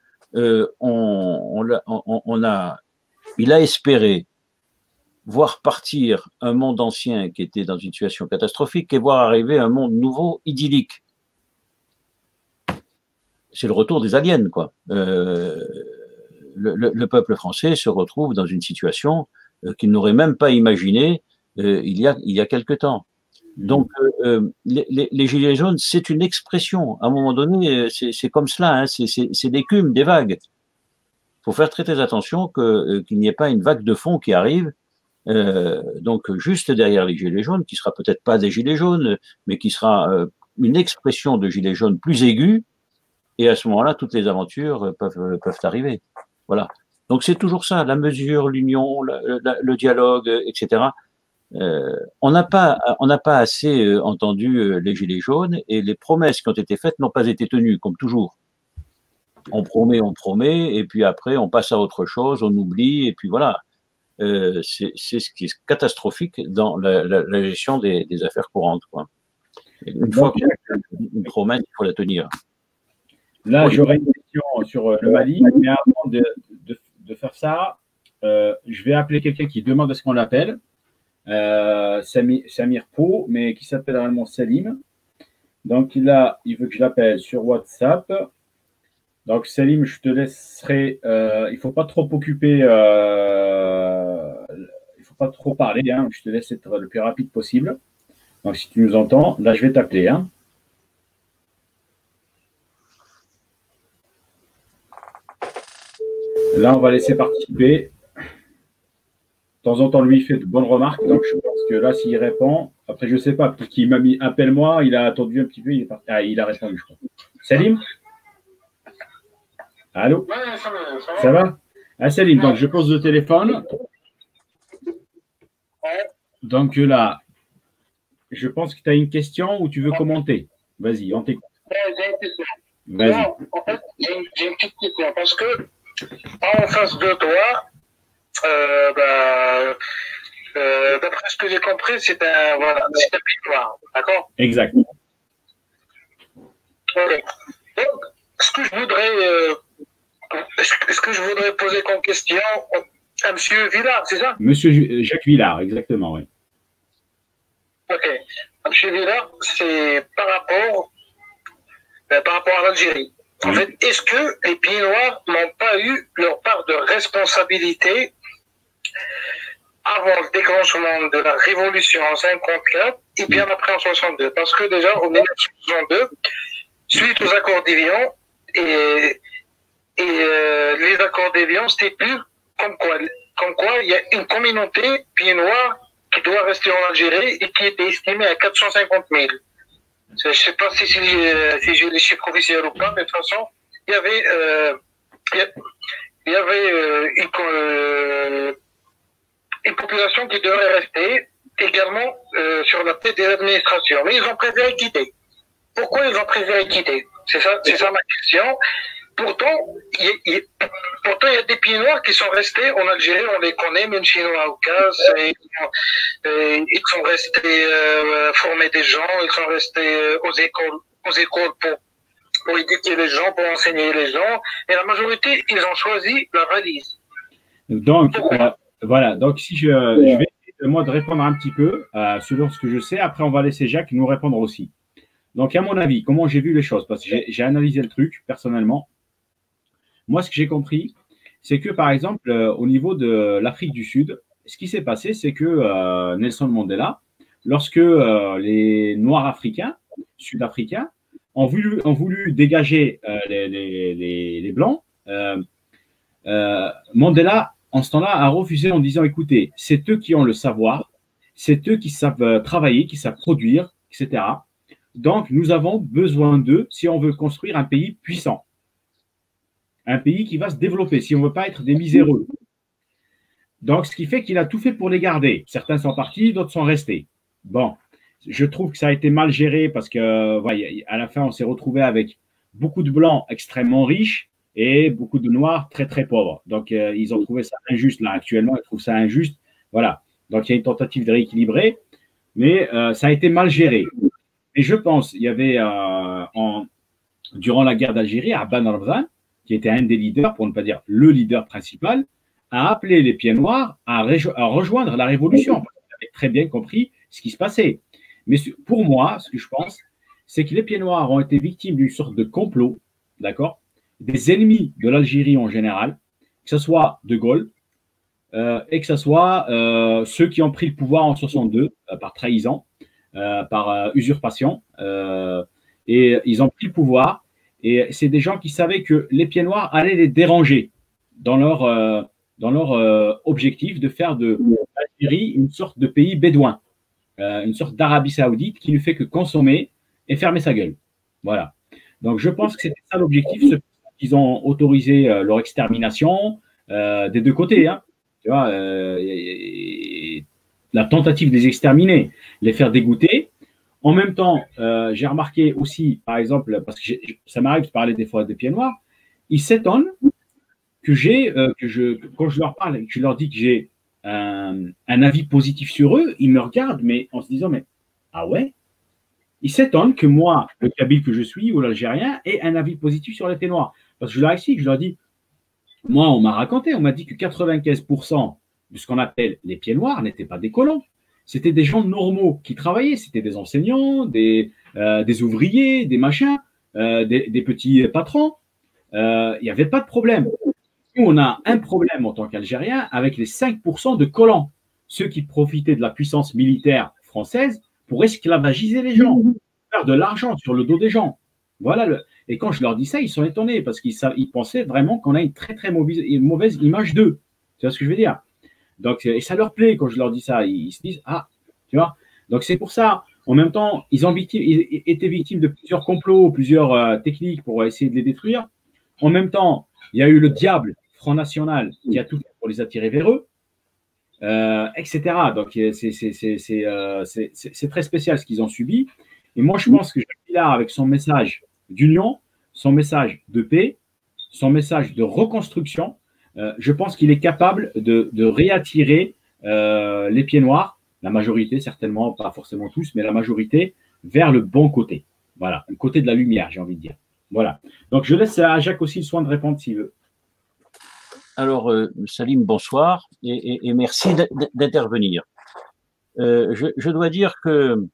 il a espéré voir partir un monde ancien qui était dans une situation catastrophique et voir arriver un monde nouveau, idyllique. C'est le retour des aliens, quoi. Le peuple français se retrouve dans une situation qu'il n'aurait même pas imaginée il y a quelque temps. Donc, les gilets jaunes, c'est une expression. À un moment donné, c'est comme cela, hein, c'est l'écume des vagues. Il faut faire très, très attention qu'il n'y ait pas une vague de fond qui arrive. Donc, juste derrière les gilets jaunes, qui sera peut-être pas des gilets jaunes, mais qui sera une expression de gilets jaunes plus aiguë. Et à ce moment-là, toutes les aventures peuvent arriver. Voilà. Donc, c'est toujours ça, la mesure, l'union, le dialogue, etc. On n'a pas assez entendu les gilets jaunes et les promesses qui ont été faites n'ont pas été tenues, comme toujours. On promet, et puis après on passe à autre chose, on oublie, et puis voilà. C'est ce qui est catastrophique dans la gestion des affaires courantes, quoi. Une fois qu'on a une promesse, il faut la tenir. Là, j'aurais une question sur le Mali, mais avant de faire ça, je vais appeler quelqu'un qui demande à ce qu'on l'appelle. Samir Po, mais qui s'appelle réellement Salim. Donc là, il veut que je l'appelle sur WhatsApp. Donc Salim, je te laisserai. Il ne faut pas trop occuper. Il ne faut pas trop parler. Hein, je te laisse être le plus rapide possible. Donc si tu nous entends, là, je vais t'appeler. Hein. Là, on va laisser participer. De temps en temps, lui, il fait de bonnes remarques. Donc, je pense que là, s'il répond, après, je ne sais pas, peut-être qu'il m'a mis appelle-moi, il a attendu un petit peu, il est parti. Ah, il a répondu, je crois. Salim? Allô? Ça va? Ah, Salim, donc je pose le téléphone. Donc là, je pense que tu as une question ou tu veux commenter. Vas-y, on t'écoute. Vas-y. En fait, j'ai une petite question parce que en face de toi, d'après ce que j'ai compris, c'est un pied-noir, d'accord? Exact. Okay. Donc, ce que je voudrais poser comme question à M. Villard, c'est ça? Monsieur Jacques Villard, exactement, oui. Ok. M. Villard, c'est par rapport à l'Algérie. En fait, est-ce que les pieds noirs n'ont pas eu leur part de responsabilité avant le déclenchement de la révolution en 54 et bien après en 62? Parce que déjà, en 1962, suite aux accords d'Évian, et les accords d'Évian stipulent comme quoi il y a une communauté pieds noirs qui doit rester en Algérie et qui était estimée à 450 000. Je ne sais pas si j'ai les chiffres officiels ou pas, mais de toute façon, il y avait une population qui devrait rester également sur la tête des administrations. Mais ils ont préféré quitter. Pourquoi ils ont préféré quitter? C'est ça ma question. pourtant, pourtant, il y a des pieds noirs qui sont restés en Algérie, on les connaît, même chinois au cas, ils sont restés former des gens, ils sont restés aux écoles pour éduquer les gens, pour enseigner les gens, et la majorité, ils ont choisi la valise. Donc, voilà. Donc, si je vais moi de répondre un petit peu selon ce que je sais. Après, on va laisser Jacques nous répondre aussi. Donc, à mon avis, comment j'ai vu les choses, parce que j'ai analysé le truc personnellement. Moi, ce que j'ai compris, c'est que, par exemple, au niveau de l'Afrique du Sud, ce qui s'est passé, c'est que Nelson Mandela, lorsque les Noirs africains, Sud-Africains, ont voulu dégager les Blancs, Mandela, en ce temps-là, a refusé en disant, écoutez, c'est eux qui ont le savoir, c'est eux qui savent travailler, qui savent produire, etc. Donc, nous avons besoin d'eux si on veut construire un pays puissant, un pays qui va se développer, si on ne veut pas être des miséreux. Donc, ce qui fait qu'il a tout fait pour les garder. Certains sont partis, d'autres sont restés. Bon, je trouve que ça a été mal géré parce que, ouais, à la fin, on s'est retrouvé avec beaucoup de Blancs extrêmement riches et beaucoup de Noirs très, très pauvres. Donc, ils ont trouvé ça injuste. Là, actuellement, ils trouvent ça injuste. Voilà. Donc, il y a une tentative de rééquilibrer, mais ça a été mal géré. Et je pense, il y avait, durant la guerre d'Algérie, Abban Arfan, qui était un des leaders, pour ne pas dire le leader principal, a appelé les pieds noirs à rejoindre la révolution. Il avait très bien compris ce qui se passait. Mais pour moi, ce que je pense, c'est que les pieds noirs ont été victimes d'une sorte de complot, d'accord, des ennemis de l'Algérie en général, que ce soit De Gaulle et que ce soit ceux qui ont pris le pouvoir en 62 par trahison, par usurpation, et ils ont pris le pouvoir. Et c'est des gens qui savaient que les pieds noirs allaient les déranger dans leur objectif de faire de l'Algérie une sorte de pays bédouin, une sorte d'Arabie Saoudite qui ne fait que consommer et fermer sa gueule. Voilà. Donc, je pense que c'était ça l'objectif. Ils ont autorisé leur extermination des deux côtés. Hein. Tu vois, la tentative de les exterminer, les faire dégoûter. En même temps, j'ai remarqué aussi, par exemple, parce que ça m'arrive de parler des fois des pieds noirs, ils s'étonnent que quand je leur parle, que je leur dis que j'ai un avis positif sur eux, ils me regardent, mais en se disant, mais ah ouais? Ils s'étonnent que moi, le Kabyle que je suis ou l'Algérien, ait un avis positif sur les pieds noirs. Parce que je leur explique, je leur dis, moi, on m'a raconté, on m'a dit que 95% de ce qu'on appelle les pieds noirs n'étaient pas des colons. C'était des gens normaux qui travaillaient. C'était des enseignants, des ouvriers, des machins, des petits patrons. Il n'y avait pas de problème. Nous, on a un problème en tant qu'Algériens avec les 5% de collants, ceux qui profitaient de la puissance militaire française pour esclavagiser les gens, faire de l'argent sur le dos des gens. Voilà. Et quand je leur dis ça, ils sont étonnés parce qu'ils pensaient vraiment qu'on a une très, très mauvaise image d'eux. Tu vois ce que je veux dire? Donc, et ça leur plaît quand je leur dis ça. Ils se disent, ah, tu vois. Donc, c'est pour ça. En même temps, ils étaient victimes de plusieurs complots, plusieurs techniques pour essayer de les détruire. En même temps, il y a eu le diable, Front National, qui a tout fait pour les attirer vers eux, etc. Donc, c'est très spécial ce qu'ils ont subi. Et moi, je pense que Jacques Villard, avec son message d'union, son message de paix, son message de reconstruction, je pense qu'il est capable de réattirer les pieds noirs, la majorité certainement, pas forcément tous, mais la majorité, vers le bon côté. Voilà, le côté de la lumière, j'ai envie de dire. Voilà. Donc, je laisse à Jacques aussi le soin de répondre s'il veut. Alors, Salim, bonsoir et merci d'intervenir. Je dois dire que,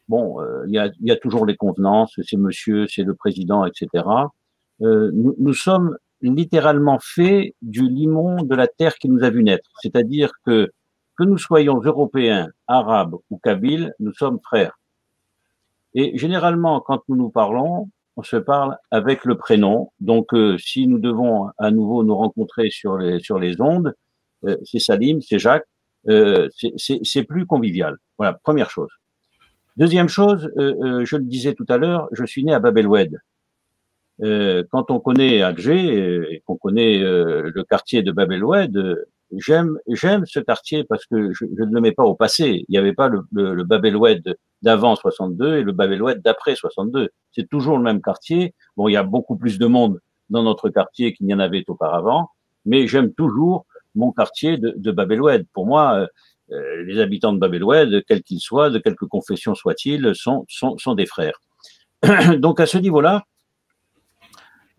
bon, il y a toujours les convenances, c'est monsieur, c'est le président, etc. Nous sommes littéralement faits du limon de la terre qui nous a vu naître. C'est-à-dire que nous soyons européens, arabes ou kabyles, nous sommes frères. Et généralement, quand nous nous parlons, on se parle avec le prénom. Donc, si nous devons à nouveau nous rencontrer sur les ondes, c'est Salim, c'est Jacques, c'est plus convivial. Voilà, première chose. Deuxième chose, je le disais tout à l'heure, je suis né à Bab el-Oued. Quand on connaît Alger et qu'on connaît le quartier de Bab el-Oued, j'aime ce quartier parce que je ne le mets pas au passé. Il n'y avait pas le Bab el Oued d'avant 62 et le Bab el Oued d'après 62. C'est toujours le même quartier. Bon, il y a beaucoup plus de monde dans notre quartier qu'il n'y en avait auparavant, mais j'aime toujours mon quartier de Bab el Oued. Pour moi, les habitants de Bab el Oued, quels qu'ils soient, de quelque confession soient-ils, sont des frères. Donc à ce niveau-là,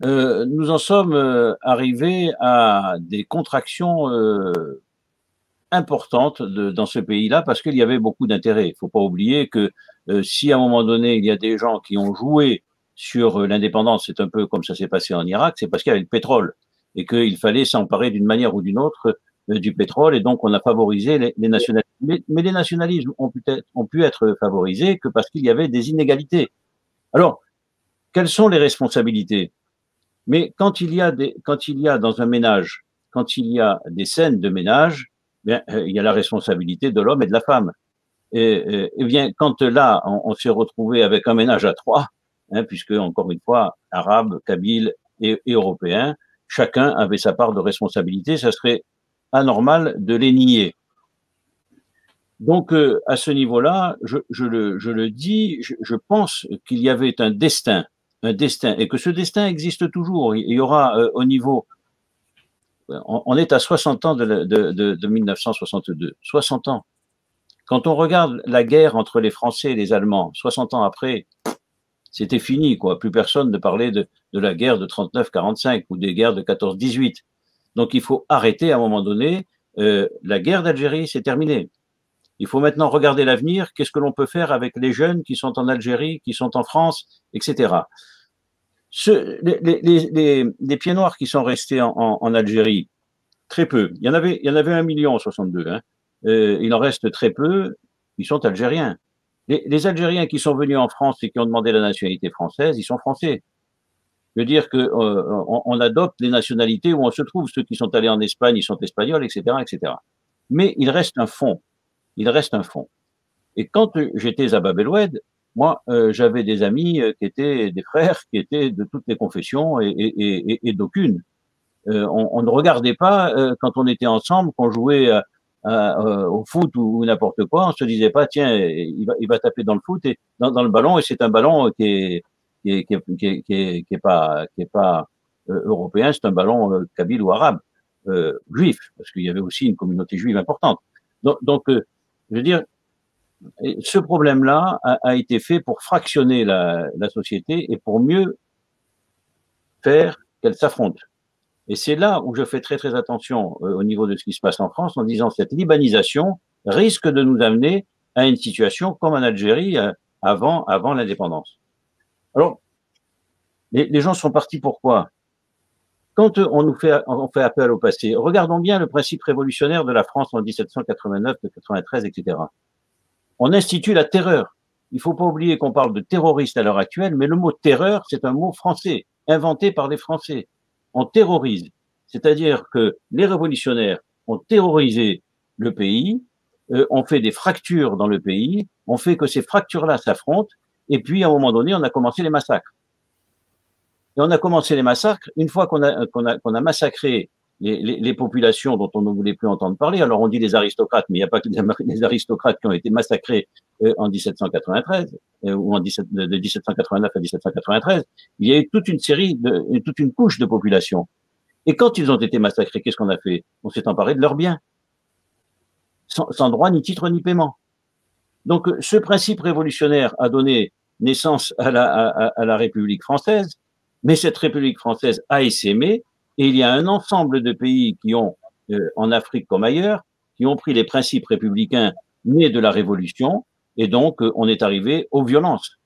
nous en sommes arrivés à des contractions importantes dans ce pays-là parce qu'il y avait beaucoup d'intérêts. Il ne faut pas oublier que si à un moment donné, il y a des gens qui ont joué sur l'indépendance, c'est un peu comme ça s'est passé en Irak, c'est parce qu'il y avait le pétrole et qu'il fallait s'emparer d'une manière ou d'une autre du pétrole et donc on a favorisé les nationalismes. Mais les nationalismes ont pu être favorisés que parce qu'il y avait des inégalités. Alors, quelles sont les responsabilités? Mais quand il y a dans un ménage, quand il y a des scènes de ménage, bien, il y a la responsabilité de l'homme et de la femme. Et bien, quand là, on s'est retrouvé avec un ménage à trois, puisque encore une fois, arabes, kabyles et européens, chacun avait sa part de responsabilité, ça serait anormal de les nier. Donc, à ce niveau-là, je le dis, je pense qu'il y avait un destin, et que ce destin existe toujours. Il y aura au niveau, on est à 60 ans de 1962, 60 ans. Quand on regarde la guerre entre les Français et les Allemands, 60 ans après, c'était fini, quoi. Plus personne ne parlait de la guerre de 39-45 ou des guerres de 14-18. Donc, il faut arrêter à un moment donné. La guerre d'Algérie, c'est terminé. Il faut maintenant regarder l'avenir. Qu'est-ce que l'on peut faire avec les jeunes qui sont en Algérie, qui sont en France, etc. Les pieds noirs qui sont restés en Algérie, très peu. Il y en avait 1 million en 62. Il en reste très peu. Ils sont algériens. Les Algériens qui sont venus en France et qui ont demandé la nationalité française, ils sont français. Je veux dire que on adopte les nationalités où on se trouve. Ceux qui sont allés en Espagne, ils sont espagnols, etc., etc. Mais il reste un fond. Il reste un fond. Et quand j'étais à Bab el Oued, moi, j'avais des amis qui étaient des frères, qui étaient de toutes les confessions et d'aucune. On ne regardait pas quand on était ensemble, qu'on jouait au foot ou n'importe quoi. On se disait pas, tiens, il va taper dans le foot et dans le ballon, et c'est un ballon qui est pas européen, c'est un ballon kabyle ou arabe, juif, parce qu'il y avait aussi une communauté juive importante. Donc je veux dire, ce problème-là a été fait pour fractionner la société et pour mieux faire qu'elle s'affronte. Et c'est là où je fais très très attention au niveau de ce qui se passe en France, en disant cette libanisation risque de nous amener à une situation comme en Algérie avant l'indépendance. Alors, les gens sont partis pourquoi? Quand on fait appel au passé, regardons bien le principe révolutionnaire de la France en 1789, 93, etc. On institue la terreur. Il ne faut pas oublier qu'on parle de terroriste à l'heure actuelle, mais le mot terreur, c'est un mot français, inventé par les Français. On terrorise. C'est-à-dire que les révolutionnaires ont terrorisé le pays, on fait des fractures dans le pays, on fait que ces fractures-là s'affrontent, et puis à un moment donné, on a commencé les massacres. Et on a commencé les massacres, une fois qu'on a massacré les populations dont on ne voulait plus entendre parler. Alors on dit les aristocrates, mais il n'y a pas que les aristocrates qui ont été massacrés en 1793, ou de 1789 à 1793. Il y a eu toute une couche de population. Et quand ils ont été massacrés, qu'est-ce qu'on a fait? On s'est emparé de leurs biens, sans droit ni titre ni paiement. Donc ce principe révolutionnaire a donné naissance à la République française, mais cette République française a essaimé, et il y a un ensemble de pays qui ont, en Afrique comme ailleurs, qui ont pris les principes républicains nés de la Révolution, et donc on est arrivé aux violences.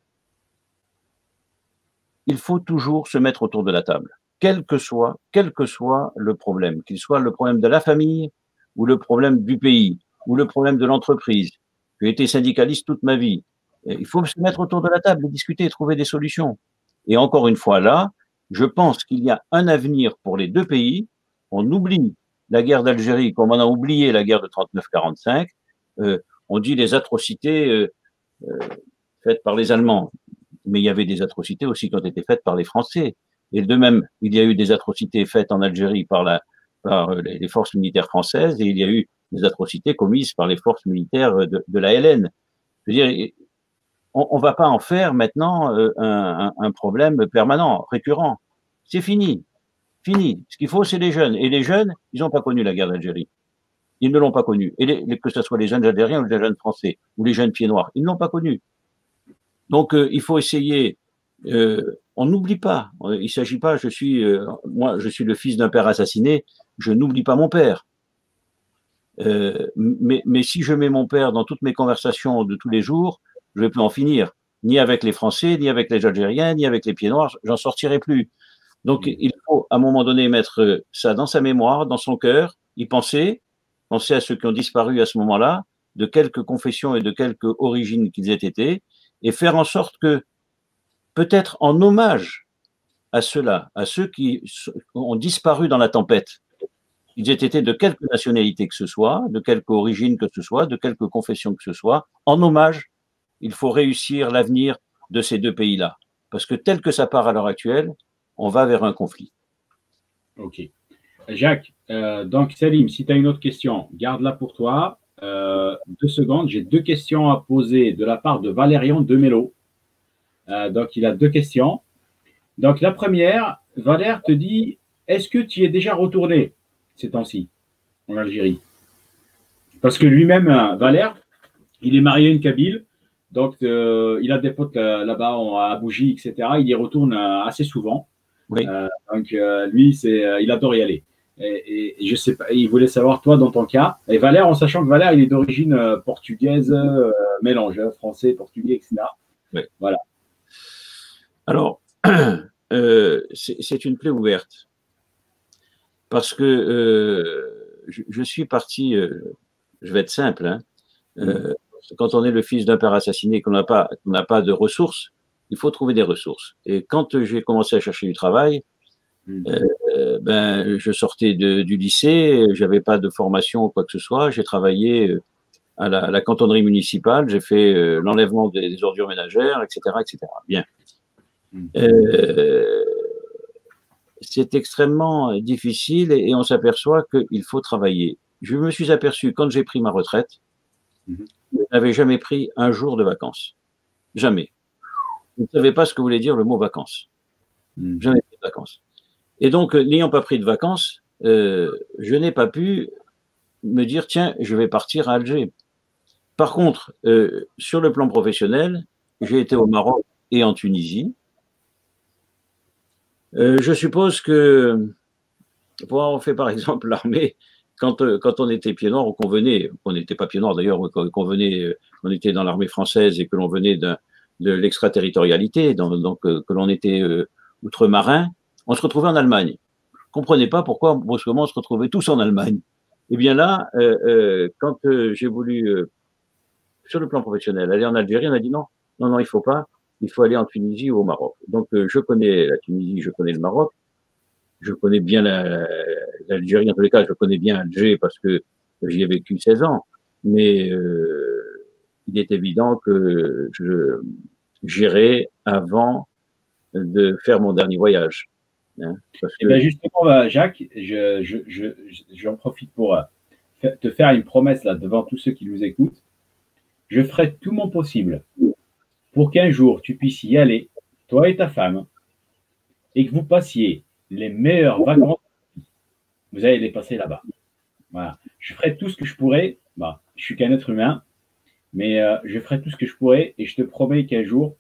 Il faut toujours se mettre autour de la table, quel que soit le problème, qu'il soit le problème de la famille, ou le problème du pays, ou le problème de l'entreprise. J'ai été syndicaliste toute ma vie. Il faut se mettre autour de la table, discuter, trouver des solutions. Et encore une fois là, je pense qu'il y a un avenir pour les deux pays. On oublie la guerre d'Algérie comme on a oublié la guerre de 39-45. On dit les atrocités faites par les Allemands. Mais il y avait des atrocités aussi qui ont été faites par les Français. Et de même, il y a eu des atrocités faites en Algérie par par les forces militaires françaises et il y a eu des atrocités commises par les forces militaires de la LN. Je veux dire, on ne va pas en faire maintenant un problème permanent, récurrent. C'est fini, fini. Ce qu'il faut, c'est les jeunes. Et les jeunes, ils n'ont pas connu la guerre d'Algérie. Ils ne l'ont pas connue. Et que ce soit les jeunes algériens ou les jeunes français ou les jeunes pieds noirs, ils ne l'ont pas connue. Donc, il faut essayer. On n'oublie pas. Il ne s'agit pas. Moi, je suis le fils d'un père assassiné. Je n'oublie pas mon père. Mais si je mets mon père dans toutes mes conversations de tous les jours, je ne vais plus en finir. Ni avec les Français, ni avec les Algériens, ni avec les pieds noirs. J'en sortirai plus. Donc, il faut à un moment donné mettre ça dans sa mémoire, dans son cœur, y penser à ceux qui ont disparu à ce moment-là, de quelque confession et de quelque origine qu'ils aient été, et faire en sorte que, peut-être en hommage à ceux-là, à ceux qui ont disparu dans la tempête, ils aient été de quelque nationalité que ce soit, de quelque origine que ce soit, de quelque confession que ce soit, en hommage, il faut réussir l'avenir de ces deux pays-là. Parce que tel que ça part à l'heure actuelle, on va vers un conflit. Ok. Jacques, donc Salim, si tu as une autre question, garde-la pour toi. 2 secondes, j'ai 2 questions à poser de la part de Valérian Demello. Donc, il a 2 questions. Donc, la première, Valère te dit, est-ce que tu y es déjà retourné ces temps-ci en Algérie? Parce que lui-même, Valère, il est marié à une Kabyle, donc il a des potes là-bas à Bougie, etc. Il y retourne assez souvent. Oui. Donc, lui, il adore y aller. Et je sais pas, il voulait savoir, toi, dans ton cas, et Valère, en sachant que Valère, il est d'origine portugaise, mélange, français, portugais, etc. Oui. Voilà. Alors, c'est une plaie ouverte. Parce que je suis parti, je vais être simple, hein, quand on est le fils d'un père assassiné, qu'on n'a pas de ressources, il faut trouver des ressources. Et quand j'ai commencé à chercher du travail, je sortais du lycée, j'avais pas de formation ou quoi que ce soit, j'ai travaillé à la cantonnerie municipale, j'ai fait l'enlèvement des ordures ménagères, etc., etc. Bien. C'est extrêmement difficile et on s'aperçoit qu'il faut travailler. Je me suis aperçu quand j'ai pris ma retraite, je n'avais jamais pris un jour de vacances. Jamais. Je ne savais pas ce que voulait dire le mot vacances. Jamais pris de vacances. Et donc, n'ayant pas pris de vacances, je n'ai pas pu me dire, tiens, je vais partir à Alger. Par contre, sur le plan professionnel, j'ai été au Maroc et en Tunisie. Je suppose que, pour avoir fait par exemple l'armée, quand on était pieds noirs ou qu'on venait, on n'était pas pieds noirs d'ailleurs, on était dans l'armée française et que l'on venait de l'extraterritorialité, donc que l'on était outre-marin, on se retrouvait en Allemagne. Je ne comprenais pas pourquoi brusquement on se retrouvait tous en Allemagne. Et bien là, quand j'ai voulu, sur le plan professionnel, aller en Algérie, on a dit non, il ne faut pas. Il faut aller en Tunisie ou au Maroc. Donc, je connais la Tunisie, je connais le Maroc, je connais bien l'Algérie, en tous les cas, je connais bien Alger parce que j'y ai vécu 16 ans. Mais il est évident que j'irai avant de faire mon dernier voyage. Hein, parce que... bien justement, Jacques, j'en profite pour te faire une promesse là devant tous ceux qui nous écoutent. Je ferai tout mon possible pour qu'un jour tu puisses y aller, toi et ta femme, et que vous passiez les meilleures vacances, vous allez les passer là-bas. Voilà. Je ferai tout ce que je pourrai. Bah, je suis qu'un être humain, mais je ferai tout ce que je pourrai et je te promets qu'un jour,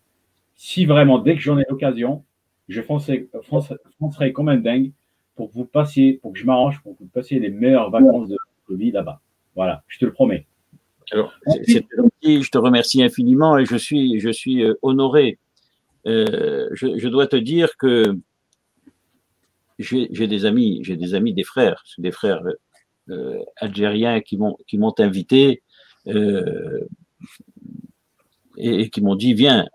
si vraiment, dès que j'en ai l'occasion, je foncerai comme un dingue pour que vous passiez, pour que je m'arrange, pour que vous passiez les meilleures vacances de votre vie là-bas. Voilà, je te le promets. Alors, c'est gentil, je te remercie infiniment et je suis honoré. Je dois te dire que j'ai des amis, des frères algériens qui m'ont invité et qui m'ont dit viens.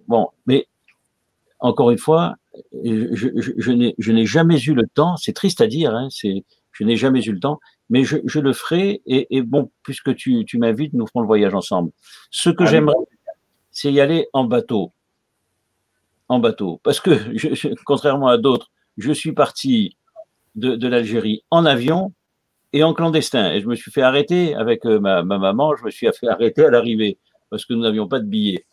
Bon, mais encore une fois, je n'ai jamais eu le temps. C'est triste à dire, hein, je n'ai jamais eu le temps. Mais je le ferai et bon, puisque tu m'invites, nous ferons le voyage ensemble. Ce que j'aimerais, c'est y aller en bateau. En bateau. Parce que, contrairement à d'autres, je suis parti de l'Algérie en avion et en clandestin. Et je me suis fait arrêter avec ma maman, je me suis fait arrêter à l'arrivée parce que nous n'avions pas de billets.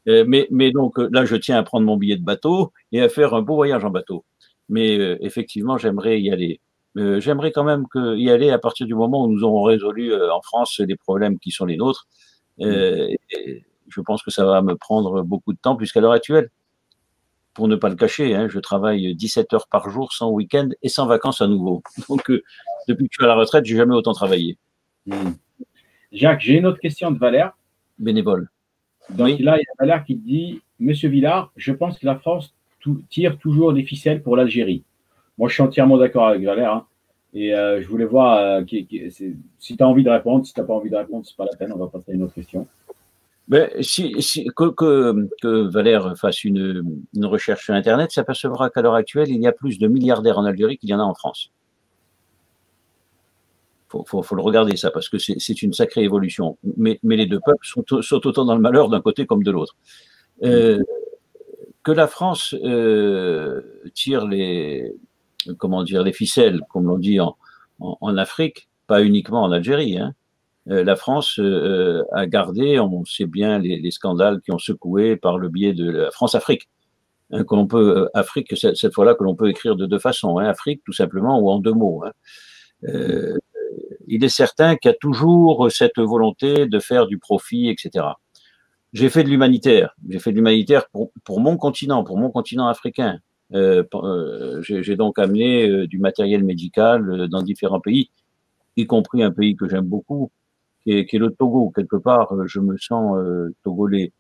Mais donc là, je tiens à prendre mon billet de bateau et à faire un beau voyage en bateau. Mais effectivement, j'aimerais y aller. J'aimerais quand même y aller à partir du moment où nous aurons résolu en France les problèmes qui sont les nôtres. Et je pense que ça va me prendre beaucoup de temps, puisqu'à l'heure actuelle, pour ne pas le cacher, hein, je travaille 17 heures par jour, sans week-end et sans vacances à nouveau. Donc, depuis que je suis à la retraite, j'ai jamais autant travaillé. Jacques, j'ai une autre question de Valère. Bénévole. Donc oui. Là, il y a Valère qui dit « Monsieur Villard, je pense que la France tire toujours les ficelles pour l'Algérie. » Moi, je suis entièrement d'accord avec Valère. Hein, et je voulais voir si tu as envie de répondre. Si tu n'as pas envie de répondre, ce n'est pas la peine. On va passer à une autre question. Ben, que Valère fasse une recherche sur Internet, s'apercevra qu'à l'heure actuelle, il y a plus de milliardaires en Algérie qu'il y en a en France. Faut le regarder ça, parce que c'est une sacrée évolution. Mais les deux peuples sont autant dans le malheur d'un côté comme de l'autre. Que la France tire les ficelles, comme l'on dit en Afrique, pas uniquement en Algérie. Hein. La France a gardé, on sait bien, les scandales qui ont secoué par le biais de la France-Afrique. Hein, Afrique, cette fois-là, que l'on peut écrire de deux façons. Hein, Afrique, tout simplement, ou en deux mots. Hein. Il est certain qu'il y a toujours cette volonté de faire du profit, etc. J'ai fait de l'humanitaire. J'ai fait de l'humanitaire pour mon continent africain. J'ai donc amené du matériel médical dans différents pays, y compris un pays que j'aime beaucoup, qui est le Togo. Quelque part, je me sens togolais.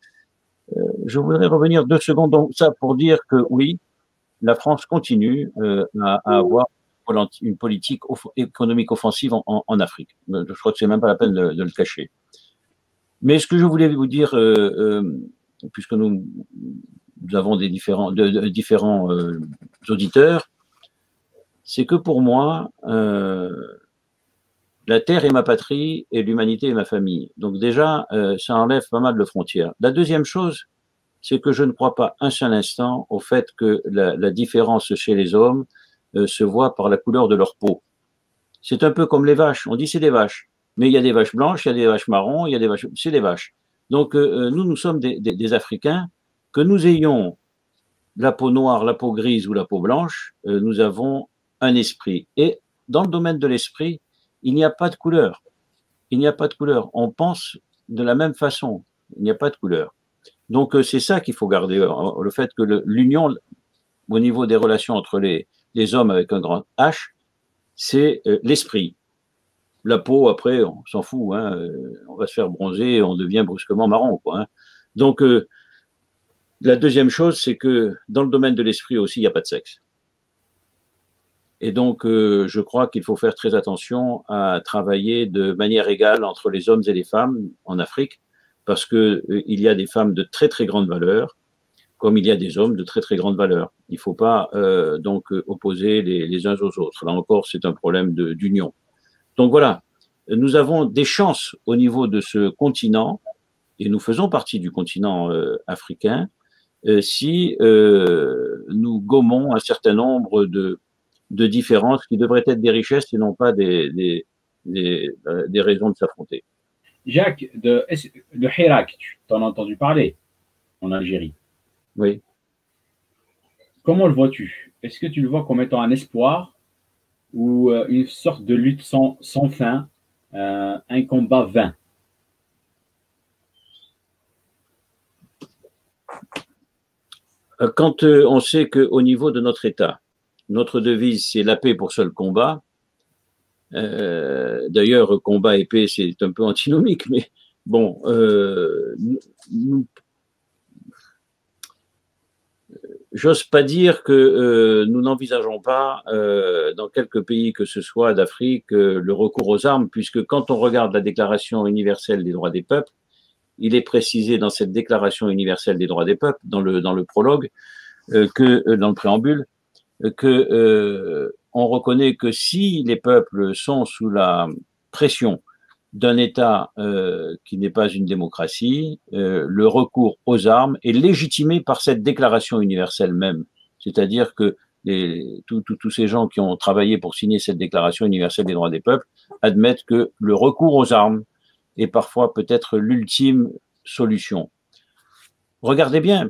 Je voudrais revenir 2 secondes donc ça pour dire que oui, la France continue à avoir une politique économique offensive en Afrique. Je crois que c'est même pas la peine de le cacher. Mais ce que je voulais vous dire, puisque nous avons des différents auditeurs, c'est que pour moi, la terre est ma patrie et l'humanité est ma famille. Donc déjà, ça enlève pas mal de frontières. La deuxième chose, c'est que je ne crois pas un seul instant au fait que la différence chez les hommes se voit par la couleur de leur peau. C'est un peu comme les vaches. On dit c'est des vaches. Mais il y a des vaches blanches, il y a des vaches marrons, il y a des vaches... C'est des vaches. Donc, nous sommes des Africains. Que nous ayons la peau noire, la peau grise ou la peau blanche, nous avons un esprit. Et dans le domaine de l'esprit, il n'y a pas de couleur. Il n'y a pas de couleur. On pense de la même façon. Il n'y a pas de couleur. Donc, c'est ça qu'il faut garder. Le fait que l'union, au niveau des relations entre les hommes avec un grand H, c'est l'esprit. La peau, après, on s'en fout. Hein, on va se faire bronzer, on devient brusquement marron. Quoi, hein. Donc, la deuxième chose, c'est que dans le domaine de l'esprit aussi, il n'y a pas de sexe. Et donc, je crois qu'il faut faire très attention à travailler de manière égale entre les hommes et les femmes en Afrique, parce que il y a des femmes de très très grande valeur, comme il y a des hommes de très très grande valeur. Il ne faut pas donc opposer les uns aux autres. Là encore, c'est un problème d'union. Donc voilà, nous avons des chances au niveau de ce continent, et nous faisons partie du continent africain, si nous gommons un certain nombre de différences qui devraient être des richesses et non pas des raisons de s'affronter. Jacques, le Hirak, tu en as entendu parler en Algérie. Oui. Comment le vois-tu? Est-ce que tu le vois comme étant un espoir ou une sorte de lutte sans fin, un combat vain? Quand on sait qu'au niveau de notre État, notre devise, c'est la paix pour seul combat. D'ailleurs, combat et paix, c'est un peu antinomique, mais bon, j'ose pas dire que nous n'envisageons pas, dans quelques pays que ce soit d'Afrique, le recours aux armes, puisque quand on regarde la Déclaration universelle des droits des peuples, il est précisé dans cette Déclaration universelle des droits des peuples, dans le prologue, dans le préambule, que on reconnaît que si les peuples sont sous la pression d'un État qui n'est pas une démocratie, le recours aux armes est légitimé par cette déclaration universelle même. C'est-à-dire que tous ces gens qui ont travaillé pour signer cette Déclaration universelle des droits des peuples admettent que le recours aux armes est parfois peut-être l'ultime solution. Regardez bien,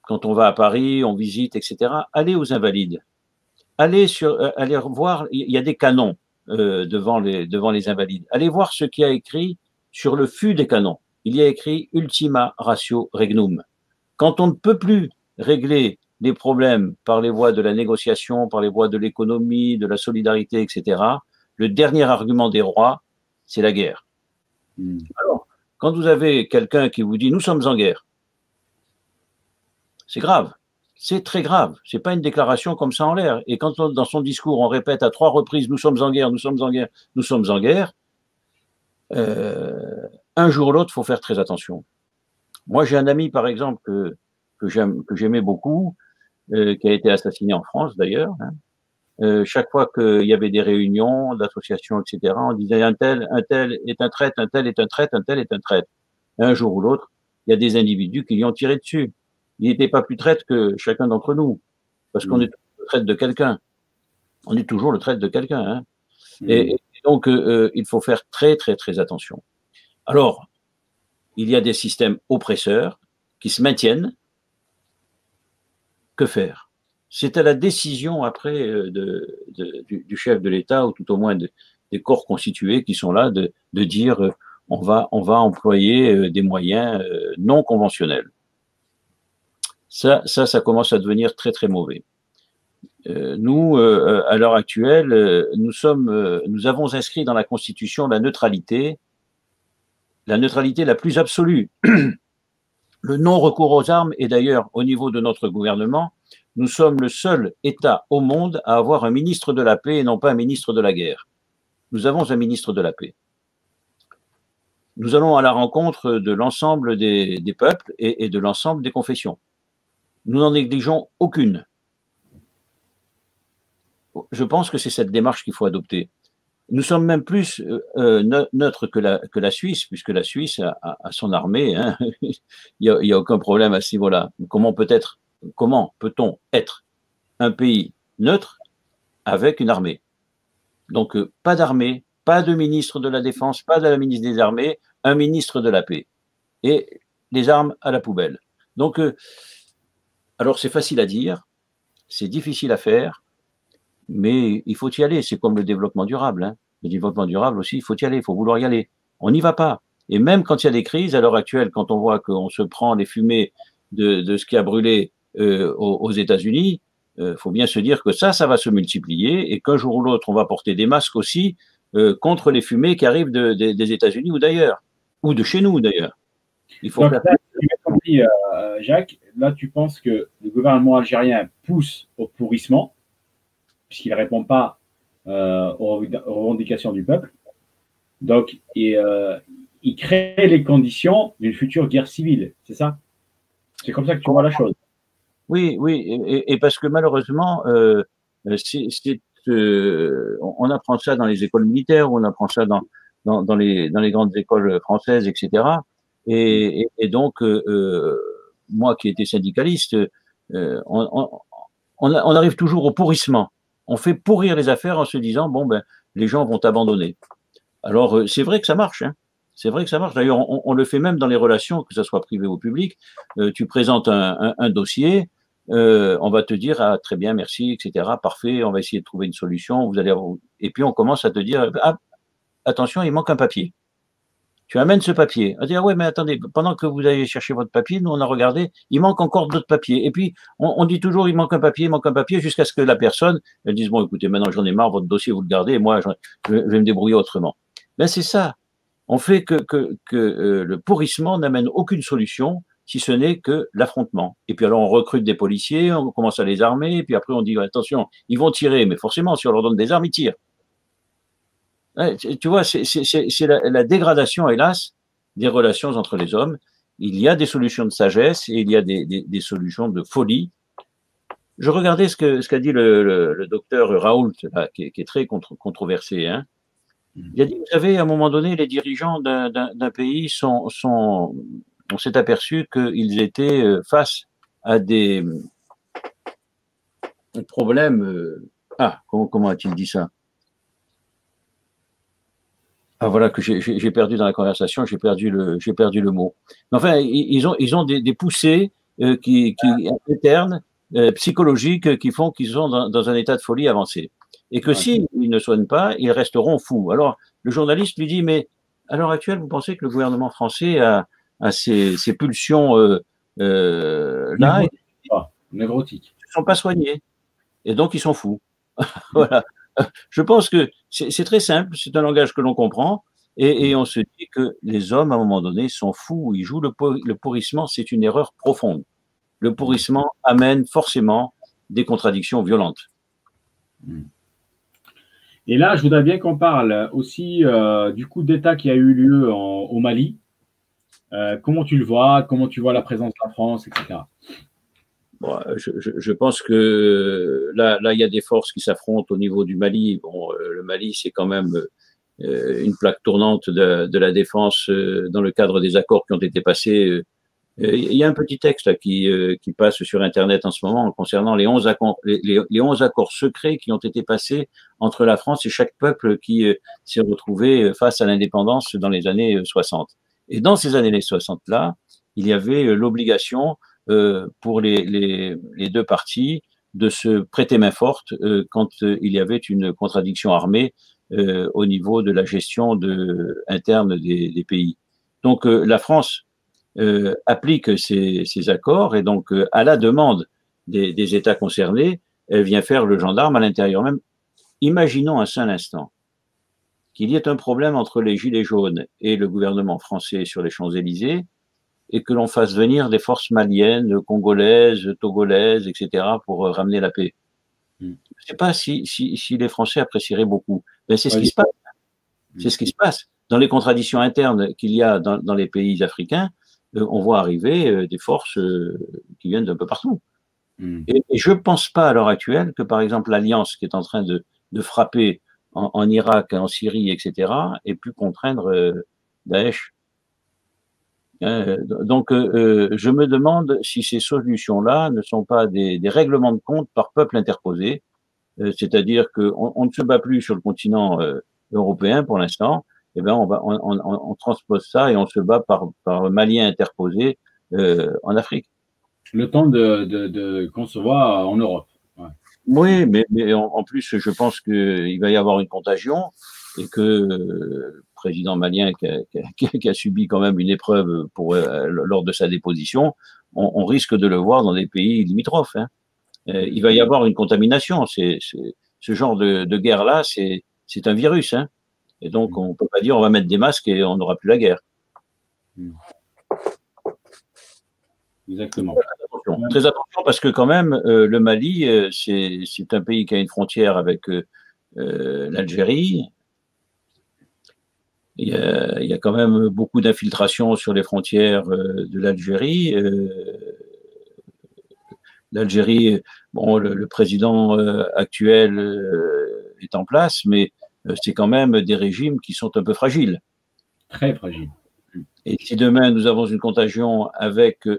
quand on va à Paris, on visite, etc., allez aux Invalides. Allez voir, il y a des canons devant les Invalides. Allez voir ce qu'il y a écrit sur le fût des canons. Il y a écrit Ultima Ratio Regnum. Quand on ne peut plus régler les problèmes par les voies de la négociation, par les voies de l'économie, de la solidarité, etc., le dernier argument des rois, c'est la guerre. Alors, quand vous avez quelqu'un qui vous dit « nous sommes en guerre », c'est grave, c'est très grave, c'est pas une déclaration comme ça en l'air. Et quand dans son discours, on répète à 3 reprises « nous sommes en guerre, nous sommes en guerre, nous sommes en guerre », un jour ou l'autre, il faut faire très attention. Moi, j'ai un ami, par exemple, que j'aimais beaucoup, qui a été assassiné en France d'ailleurs. Chaque fois qu'il y avait des réunions d'associations, etc., on disait un tel est un traître, un tel est un traître, un tel est un traître. Un jour ou l'autre, il y a des individus qui lui ont tiré dessus. Il n'était pas plus traître que chacun d'entre nous, parce qu'on est toujours le traître de quelqu'un. On est toujours le traître de quelqu'un. Hein. Et donc, il faut faire très, très, très attention. Alors, il y a des systèmes oppresseurs qui se maintiennent. Que faire? C'est à la décision après du chef de l'État, ou tout au moins des corps constitués qui sont là, de dire on va employer des moyens non conventionnels. Ça commence à devenir très très mauvais. Nous, à l'heure actuelle, nous avons inscrit dans la Constitution la neutralité la plus absolue. Le non-recours aux armes, et d'ailleurs, au niveau de notre gouvernement, nous sommes le seul État au monde à avoir un ministre de la paix et non pas un ministre de la guerre. Nous avons un ministre de la paix. Nous allons à la rencontre de l'ensemble des peuples et de l'ensemble des confessions. Nous n'en négligeons aucune. Je pense que c'est cette démarche qu'il faut adopter. Nous sommes même plus neutres que la Suisse, puisque la Suisse a son armée. Hein. Il y a aucun problème à ce niveau-là. Comment peut-on être un pays neutre avec une armée? Donc, pas d'armée, pas de ministre de la Défense, pas de la ministre des Armées, un ministre de la paix. Et les armes à la poubelle. Donc, alors c'est facile à dire, c'est difficile à faire, mais il faut y aller. C'est comme le développement durable. Hein. Le développement durable aussi, il faut y aller, il faut vouloir y aller. On n'y va pas. Et même quand il y a des crises, à l'heure actuelle, quand on voit qu'on se prend les fumées de ce qui a brûlé aux États-Unis, faut bien se dire que ça va se multiplier et qu'un jour ou l'autre, on va porter des masques aussi contre les fumées qui arrivent des États-Unis ou d'ailleurs, ou de chez nous d'ailleurs. Il faut. Donc, là, tu m'as compris, Jacques. Là, tu penses que le gouvernement algérien pousse au pourrissement puisqu'il ne répond pas aux revendications du peuple. Donc, il crée les conditions d'une future guerre civile, c'est ça? C'est comme ça que tu vois la chose. Oui, et parce que malheureusement, on apprend ça dans les écoles militaires, on apprend ça dans les grandes écoles françaises, etc. Et donc, moi qui étais syndicaliste, on arrive toujours au pourrissement. On fait pourrir les affaires en se disant, bon, ben, les gens vont abandonner. Alors, c'est vrai que ça marche, hein. C'est vrai que ça marche. D'ailleurs, on le fait même dans les relations, que ce soit privé ou public. Tu présentes un dossier, on va te dire, ah, très bien, merci, etc. Parfait, on va essayer de trouver une solution. Et puis, on commence à te dire, ah, attention, il manque un papier. Tu amènes ce papier. On dit, ah ouais, mais attendez, pendant que vous allez chercher votre papier, nous, on a regardé, il manque encore d'autres papiers. Et puis, on dit toujours, il manque un papier, jusqu'à ce que la personne, elle dise, bon, écoutez, maintenant, j'en ai marre, votre dossier, vous le gardez, et moi, je vais me débrouiller autrement. Ben, c'est ça. On fait que le pourrissement n'amène aucune solution, si ce n'est que l'affrontement. Et puis alors, on recrute des policiers, on commence à les armer, et puis après, on dit, attention, ils vont tirer, mais forcément, si on leur donne des armes, ils tirent. Tu vois, c'est la dégradation, hélas, des relations entre les hommes. Il y a des solutions de sagesse et il y a des solutions de folie. Je regardais ce qu'a dit le docteur Raoult, là, qui est très controversé. Hein. Il a dit, vous savez, à un moment donné, les dirigeants d'un pays on s'est aperçu qu'ils étaient face à des le problème. Comment a-t-il dit ça? Ah, voilà que j'ai perdu dans la conversation, j'ai perdu le mot. Mais enfin, ils ont des poussées internes, psychologiques, qui font qu'ils sont dans un état de folie avancé. Et que s'ils ne soignent pas, ils resteront fous. Alors, le journaliste lui dit, mais à l'heure actuelle, vous pensez que le gouvernement français a ces pulsions là, névrotiques. Ils ne sont pas soignés. Et donc, ils sont fous. Voilà. Je pense que c'est très simple, c'est un langage que l'on comprend, et on se dit que les hommes, à un moment donné, sont fous, ils jouent le pourrissement, c'est une erreur profonde. Le pourrissement amène forcément des contradictions violentes. Et là, je voudrais bien qu'on parle aussi du coup d'État qui a eu lieu au Mali. Comment tu le vois? Comment tu vois la présence de la France, etc. Bon, je pense que là, il y a des forces qui s'affrontent au niveau du Mali. Bon, le Mali, c'est quand même une plaque tournante de la défense dans le cadre des accords qui ont été passés. Il y a un petit texte là, qui passe sur Internet en ce moment concernant les 11 accords, les 11 accords secrets qui ont été passés entre la France et chaque peuple qui s'est retrouvé face à l'indépendance dans les années 60. Et dans ces années 60-là, il y avait l'obligation pour les deux parties de se prêter main forte quand il y avait une contradiction armée au niveau de la gestion interne des pays. Donc la France applique ces accords, et donc à la demande des États concernés, elle vient faire le gendarme à l'intérieur même. Imaginons un seul instant qu'il y ait un problème entre les Gilets jaunes et le gouvernement français sur les Champs-Élysées, et que l'on fasse venir des forces maliennes, congolaises, togolaises, etc., pour ramener la paix. Je ne sais pas si les Français apprécieraient beaucoup. Mais c'est ce qui se passe. C'est ce qui se passe. Dans les contradictions internes qu'il y a dans les pays africains, on voit arriver des forces qui viennent d'un peu partout. Et je ne pense pas à l'heure actuelle que, par exemple, l'Alliance qui est en train de frapper en Irak, en Syrie, etc., ait pu contraindre Daesh. Donc, je me demande si ces solutions-là ne sont pas des règlements de compte par peuple interposé, c'est-à-dire qu'on ne se bat plus sur le continent européen pour l'instant. Eh ben, on transpose ça et on se bat par Maliens interposés en Afrique. Le temps de concevoir en Europe. Ouais. Oui, mais en plus, je pense qu'il va y avoir une contagion, et que le président malien qui a subi quand même une épreuve lors de sa déposition, on risque de le voir dans des pays limitrophes. Hein. Il va y avoir une contamination. Ce genre de guerre-là, c'est un virus. Hein. Et donc, on ne peut pas dire on va mettre des masques et on n'aura plus la guerre. Exactement. Très attention, parce que quand même, le Mali, c'est un pays qui a une frontière avec l'Algérie. Il y a quand même beaucoup d'infiltration sur les frontières de l'Algérie. L'Algérie, bon, le président actuel est en place, mais c'est quand même des régimes qui sont un peu fragiles. Très fragiles. Et si demain nous avons une contagion avec un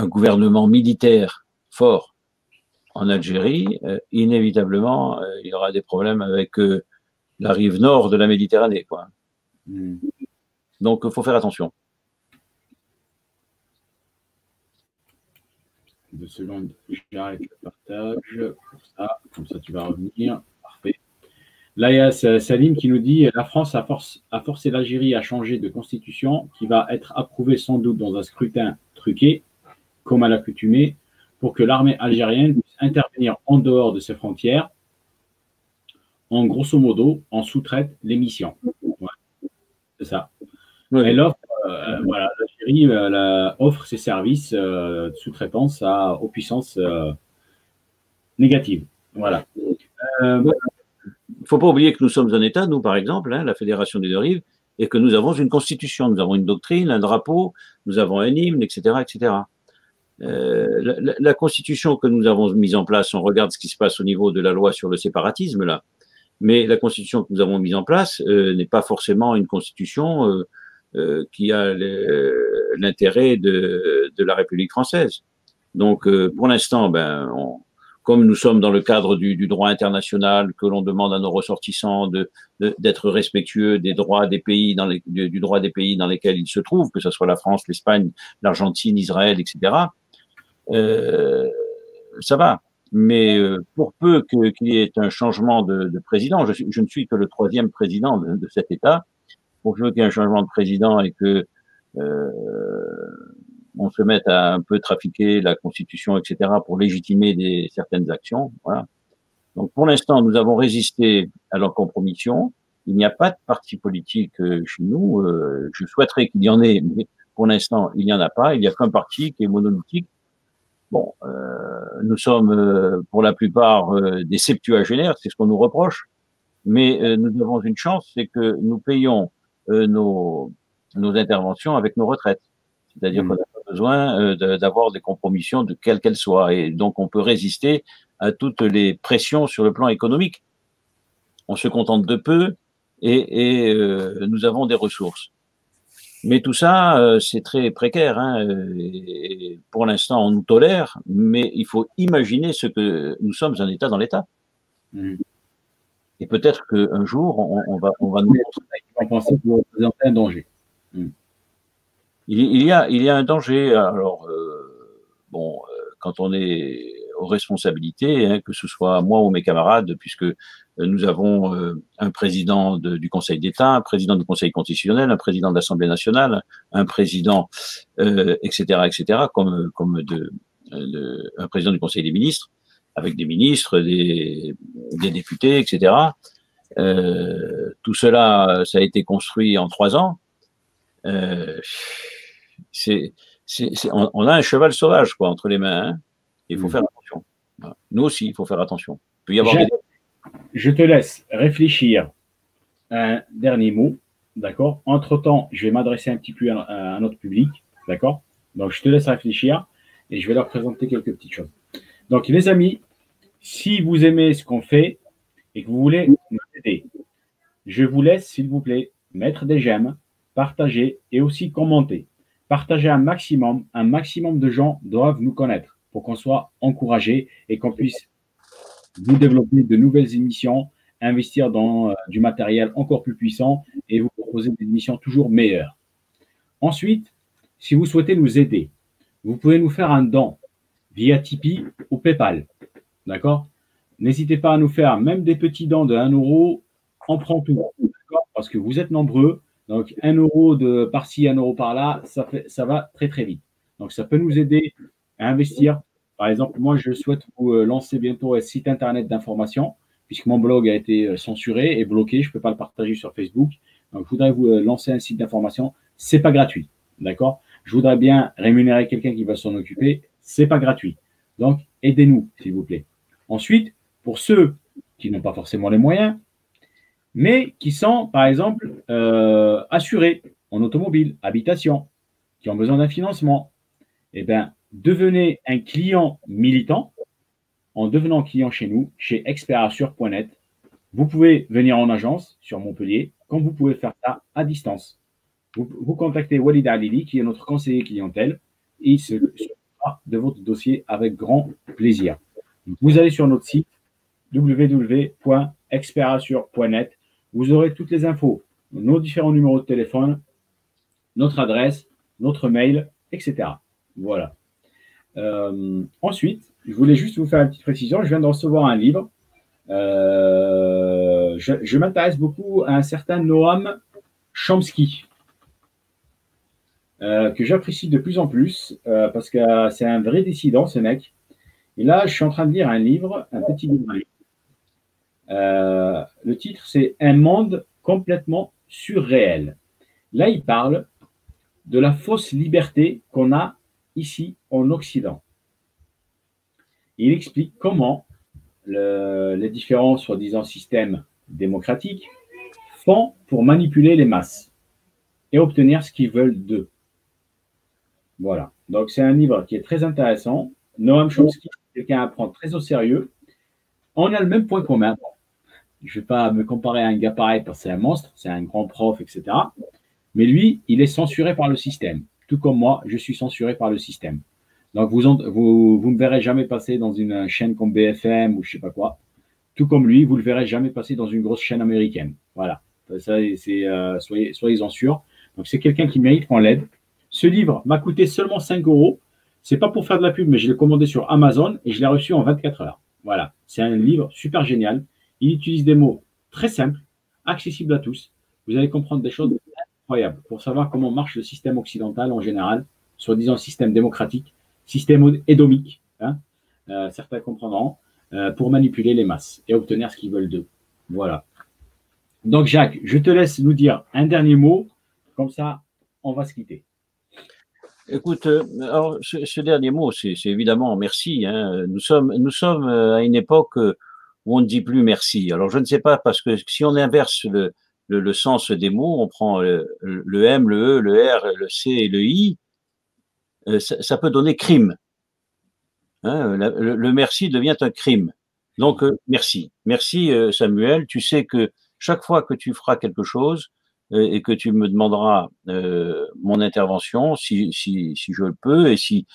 gouvernement militaire fort en Algérie, inévitablement, il y aura des problèmes avec la rive nord de la Méditerranée, quoi. Donc, il faut faire attention. 2 secondes, j'arrête le partage pour ça, comme ça tu vas revenir. Parfait. Là, il y a Salim qui nous dit la France a forcé l'Algérie à changer de constitution qui va être approuvée sans doute dans un scrutin truqué, comme à l'accoutumée, pour que l'armée algérienne puisse intervenir en dehors de ses frontières. En grosso modo, on sous-traite les missions. Ouais. C'est ça. Oui. Elle offre, voilà, l'Algérie offre ses services de sous-traitance aux puissances négatives. Voilà. Il ne faut pas oublier que nous sommes un État, nous par exemple, hein, la Fédération des Deux Rives, et que nous avons une constitution, nous avons une doctrine, un drapeau, nous avons un hymne, etc., etc. La constitution que nous avons mise en place, on regarde ce qui se passe au niveau de la loi sur le séparatisme là, mais la constitution que nous avons mise en place n'est pas forcément une constitution qui a l'intérêt de la République française. Donc, pour l'instant, comme nous sommes dans le cadre du droit international, que l'on demande à nos ressortissants d'être respectueux des droits des pays du droit des pays dans lesquels ils se trouvent, que ce soit la France, l'Espagne, l'Argentine, Israël, etc., ça va. Mais pour peu qu'il y ait un changement de président, je ne suis que le 3e président de cet État, pour peu qu'il y ait un changement de président et que on se mette à un peu trafiquer la Constitution, etc., pour légitimer certaines actions. Voilà. Donc, pour l'instant, nous avons résisté à leur compromission. Il n'y a pas de parti politique chez nous. Je souhaiterais qu'il y en ait, mais pour l'instant, il n'y en a pas. Il n'y a qu'un parti qui est monolithique. Bon, nous sommes pour la plupart des septuagénaires, c'est ce qu'on nous reproche, mais nous avons une chance, c'est que nous payons nos interventions avec nos retraites. C'est-à-dire qu'on n'a pas besoin d'avoir des compromissions de quelles qu'elles soient. Et donc, on peut résister à toutes les pressions sur le plan économique. On se contente de peu et nous avons des ressources. Mais tout ça, c'est très précaire. Hein, et pour l'instant, on nous tolère, mais il faut imaginer ce que nous sommes un État dans l'État. Et peut-être qu'un jour, on va nous montrer. On pensait que vous représentez un danger. Il y a un danger. Alors, quand on est aux responsabilités, hein, que ce soit moi ou mes camarades, puisque nous avons un président du Conseil d'État, un président du Conseil constitutionnel, un président de l'Assemblée nationale, un président, etc., comme un président du Conseil des ministres, avec des ministres, des députés, etc. Tout cela, ça a été construit en 3 ans. On a un cheval sauvage quoi entre les mains. Hein. Il faut faire attention. Voilà. Nous aussi, il faut faire attention. Il peut y avoir Je te laisse réfléchir à un dernier mot, d'accord? Entre-temps, je vais m'adresser un petit peu à notre public, d'accord? Donc, je te laisse réfléchir et je vais leur présenter quelques petites choses. Donc, les amis, si vous aimez ce qu'on fait et que vous voulez nous aider, je vous laisse, s'il vous plaît, mettre des j'aime, partager et aussi commenter. Partager un maximum de gens doivent nous connaître pour qu'on soit encouragés et qu'on puisse vous développer de nouvelles émissions, investir dans du matériel encore plus puissant et vous proposer des émissions toujours meilleures. Ensuite, si vous souhaitez nous aider, vous pouvez nous faire un don via Tipeee ou PayPal. D'accord? N'hésitez pas à nous faire même des petits dons de 1 euro, on prend tout. Parce que vous êtes nombreux. Donc, 1 euro par-ci, 1 euro par-là, ça va très, très vite. Donc, ça peut nous aider à investir. Par exemple, moi, je souhaite vous lancer bientôt un site internet d'information, puisque mon blog a été censuré et bloqué. Je ne peux pas le partager sur Facebook. Donc, je voudrais vous lancer un site d'information. Ce n'est pas gratuit. D'accord? Je voudrais bien rémunérer quelqu'un qui va s'en occuper. Ce n'est pas gratuit. Donc, aidez-nous, s'il vous plaît. Ensuite, pour ceux qui n'ont pas forcément les moyens, mais qui sont, par exemple, assurés en automobile, habitation, qui ont besoin d'un financement, eh bien, devenez un client militant en devenant client chez nous, chez expertassure.net. Vous pouvez venir en agence sur Montpellier, comme vous pouvez faire ça à distance. Vous contactez Walid Alili, qui est notre conseiller clientèle, et il se s'occupera de votre dossier avec grand plaisir. Vous allez sur notre site www.expertassure.net. Vous aurez toutes les infos, nos différents numéros de téléphone, notre adresse, notre mail, etc. Voilà. Ensuite, je voulais juste vous faire une petite précision. Je viens de recevoir un livre. Je m'intéresse beaucoup à un certain Noam Chomsky, que j'apprécie de plus en plus parce que c'est un vrai dissident, ce mec. Et là, je suis en train de lire un livre, un petit livre. Le titre, c'est « Un monde complètement surréel ». Là, il parle de la fausse liberté qu'on a ici en Occident. Il explique comment les différents soi-disant systèmes démocratiques font pour manipuler les masses et obtenir ce qu'ils veulent d'eux. Voilà. Donc, c'est un livre qui est très intéressant. Noam Chomsky, quelqu'un à prendre très au sérieux. On a le même point commun. Je ne vais pas me comparer à un gars pareil parce que c'est un monstre, c'est un grand prof, etc. Mais lui, il est censuré par le système. Tout comme moi, je suis censuré par le système. Donc, vous ne me verrez jamais passer dans une chaîne comme BFM ou je ne sais pas quoi. Tout comme lui, vous ne le verrez jamais passer dans une grosse chaîne américaine. Voilà. Ça, soyez-en sûrs. Donc, c'est quelqu'un qui mérite qu'on l'aide. Ce livre m'a coûté seulement 5 €. Ce n'est pas pour faire de la pub, mais je l'ai commandé sur Amazon et je l'ai reçu en 24 heures. Voilà. C'est un livre super génial. Il utilise des mots très simples, accessibles à tous. Vous allez comprendre des choses incroyables pour savoir comment marche le système occidental en général, soi-disant système démocratique, système édomique, hein, certains comprendront, pour manipuler les masses et obtenir ce qu'ils veulent d'eux. Voilà. Donc, Jacques, je te laisse nous dire un dernier mot, comme ça, on va se quitter. Écoute, alors, ce dernier mot, c'est évidemment merci. Hein. Nous sommes à une époque où on ne dit plus merci. Alors, je ne sais pas, parce que si on inverse le sens des mots, on prend le M, le E, le R, le C et le I, ça peut donner crime. Hein, le merci devient un crime. Donc, merci. Merci, Samuel. Tu sais que chaque fois que tu feras quelque chose et que tu me demanderas mon intervention, si je le peux, et si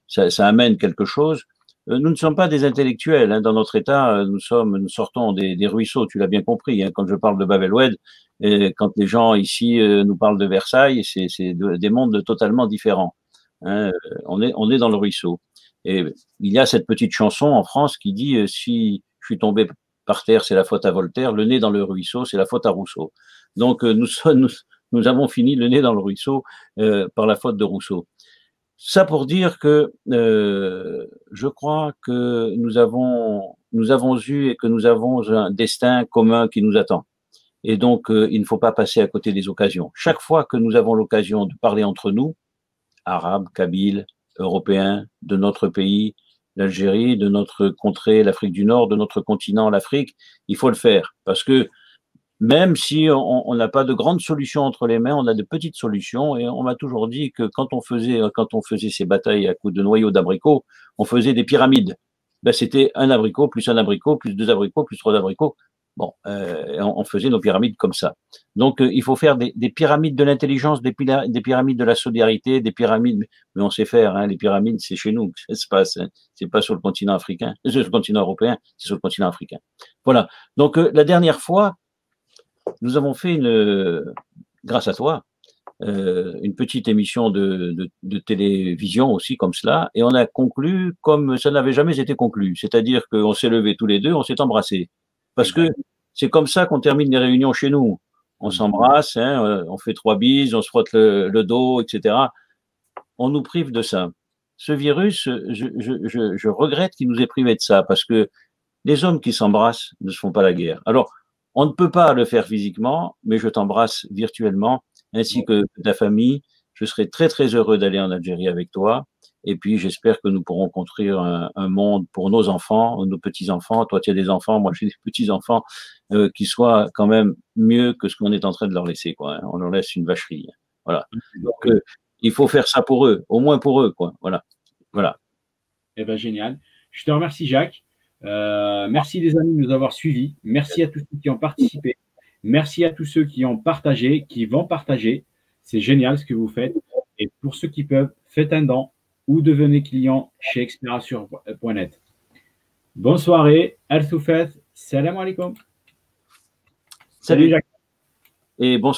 ça amène quelque chose, nous ne sommes pas des intellectuels. Hein. Dans notre État, nous sortons des ruisseaux, tu l'as bien compris. Hein. Quand je parle de Bab el-Oued, et quand les gens ici nous parlent de Versailles, c'est des mondes totalement différents. Hein. On est dans le ruisseau. Et il y a cette petite chanson en France qui dit si je suis tombé par terre, c'est la faute à Voltaire, le nez dans le ruisseau, c'est la faute à Rousseau. Donc nous avons fini le nez dans le ruisseau par la faute de Rousseau. Ça pour dire que je crois que nous avons eu et que nous avons un destin commun qui nous attend. Et donc il ne faut pas passer à côté des occasions. Chaque fois que nous avons l'occasion de parler entre nous, Arabes, Kabyles, Européens, de notre pays, l'Algérie, de notre contrée, l'Afrique du Nord, de notre continent, l'Afrique, il faut le faire. Parce que même si on n'a pas de grandes solutions entre les mains, on a de petites solutions. Et on m'a toujours dit que quand on faisait ces batailles à coups de noyaux d'abricots, on faisait des pyramides. Ben, c'était un abricot, plus deux abricots, plus trois abricots. Bon, on faisait nos pyramides comme ça. Donc, il faut faire des pyramides de l'intelligence, des pyramides de la solidarité, des pyramides. Mais on sait faire, hein, les pyramides, c'est chez nous que ça se passe. Hein. C'est pas sur le continent africain, sur le continent européen, c'est sur le continent africain. Voilà. Donc, la dernière fois, nous avons fait grâce à toi, une petite émission de télévision aussi comme cela, et on a conclu comme ça n'avait jamais été conclu. C'est-à-dire qu'on s'est levés tous les deux, on s'est embrassés. Parce que c'est comme ça qu'on termine les réunions chez nous. On s'embrasse, hein, on fait 3 bises, on se frotte le dos, etc. On nous prive de ça. Ce virus, je regrette qu'il nous ait privé de ça, parce que les hommes qui s'embrassent ne se font pas la guerre. Alors, on ne peut pas le faire physiquement, mais je t'embrasse virtuellement, ainsi que ta famille. Je serai très, très heureux d'aller en Algérie avec toi. Et puis, j'espère que nous pourrons construire un monde pour nos enfants, nos petits-enfants. Toi, tu as des enfants, moi, j'ai des petits-enfants, qui soient quand même mieux que ce qu'on est en train de leur laisser, quoi. On leur laisse une vacherie. Voilà. Donc, il faut faire ça pour eux, au moins pour eux, quoi. Voilà. Voilà. Eh ben, génial. Je te remercie, Jacques. Merci les amis de nous avoir suivis. Merci à tous ceux qui ont participé. Merci à tous ceux qui ont partagé, qui vont partager. C'est génial ce que vous faites. Et pour ceux qui peuvent, faites un don ou devenez client chez Expirassure.net. Bonne soirée. Al Soufet. Salam alaikum. Salut Jacques. Et bonsoir.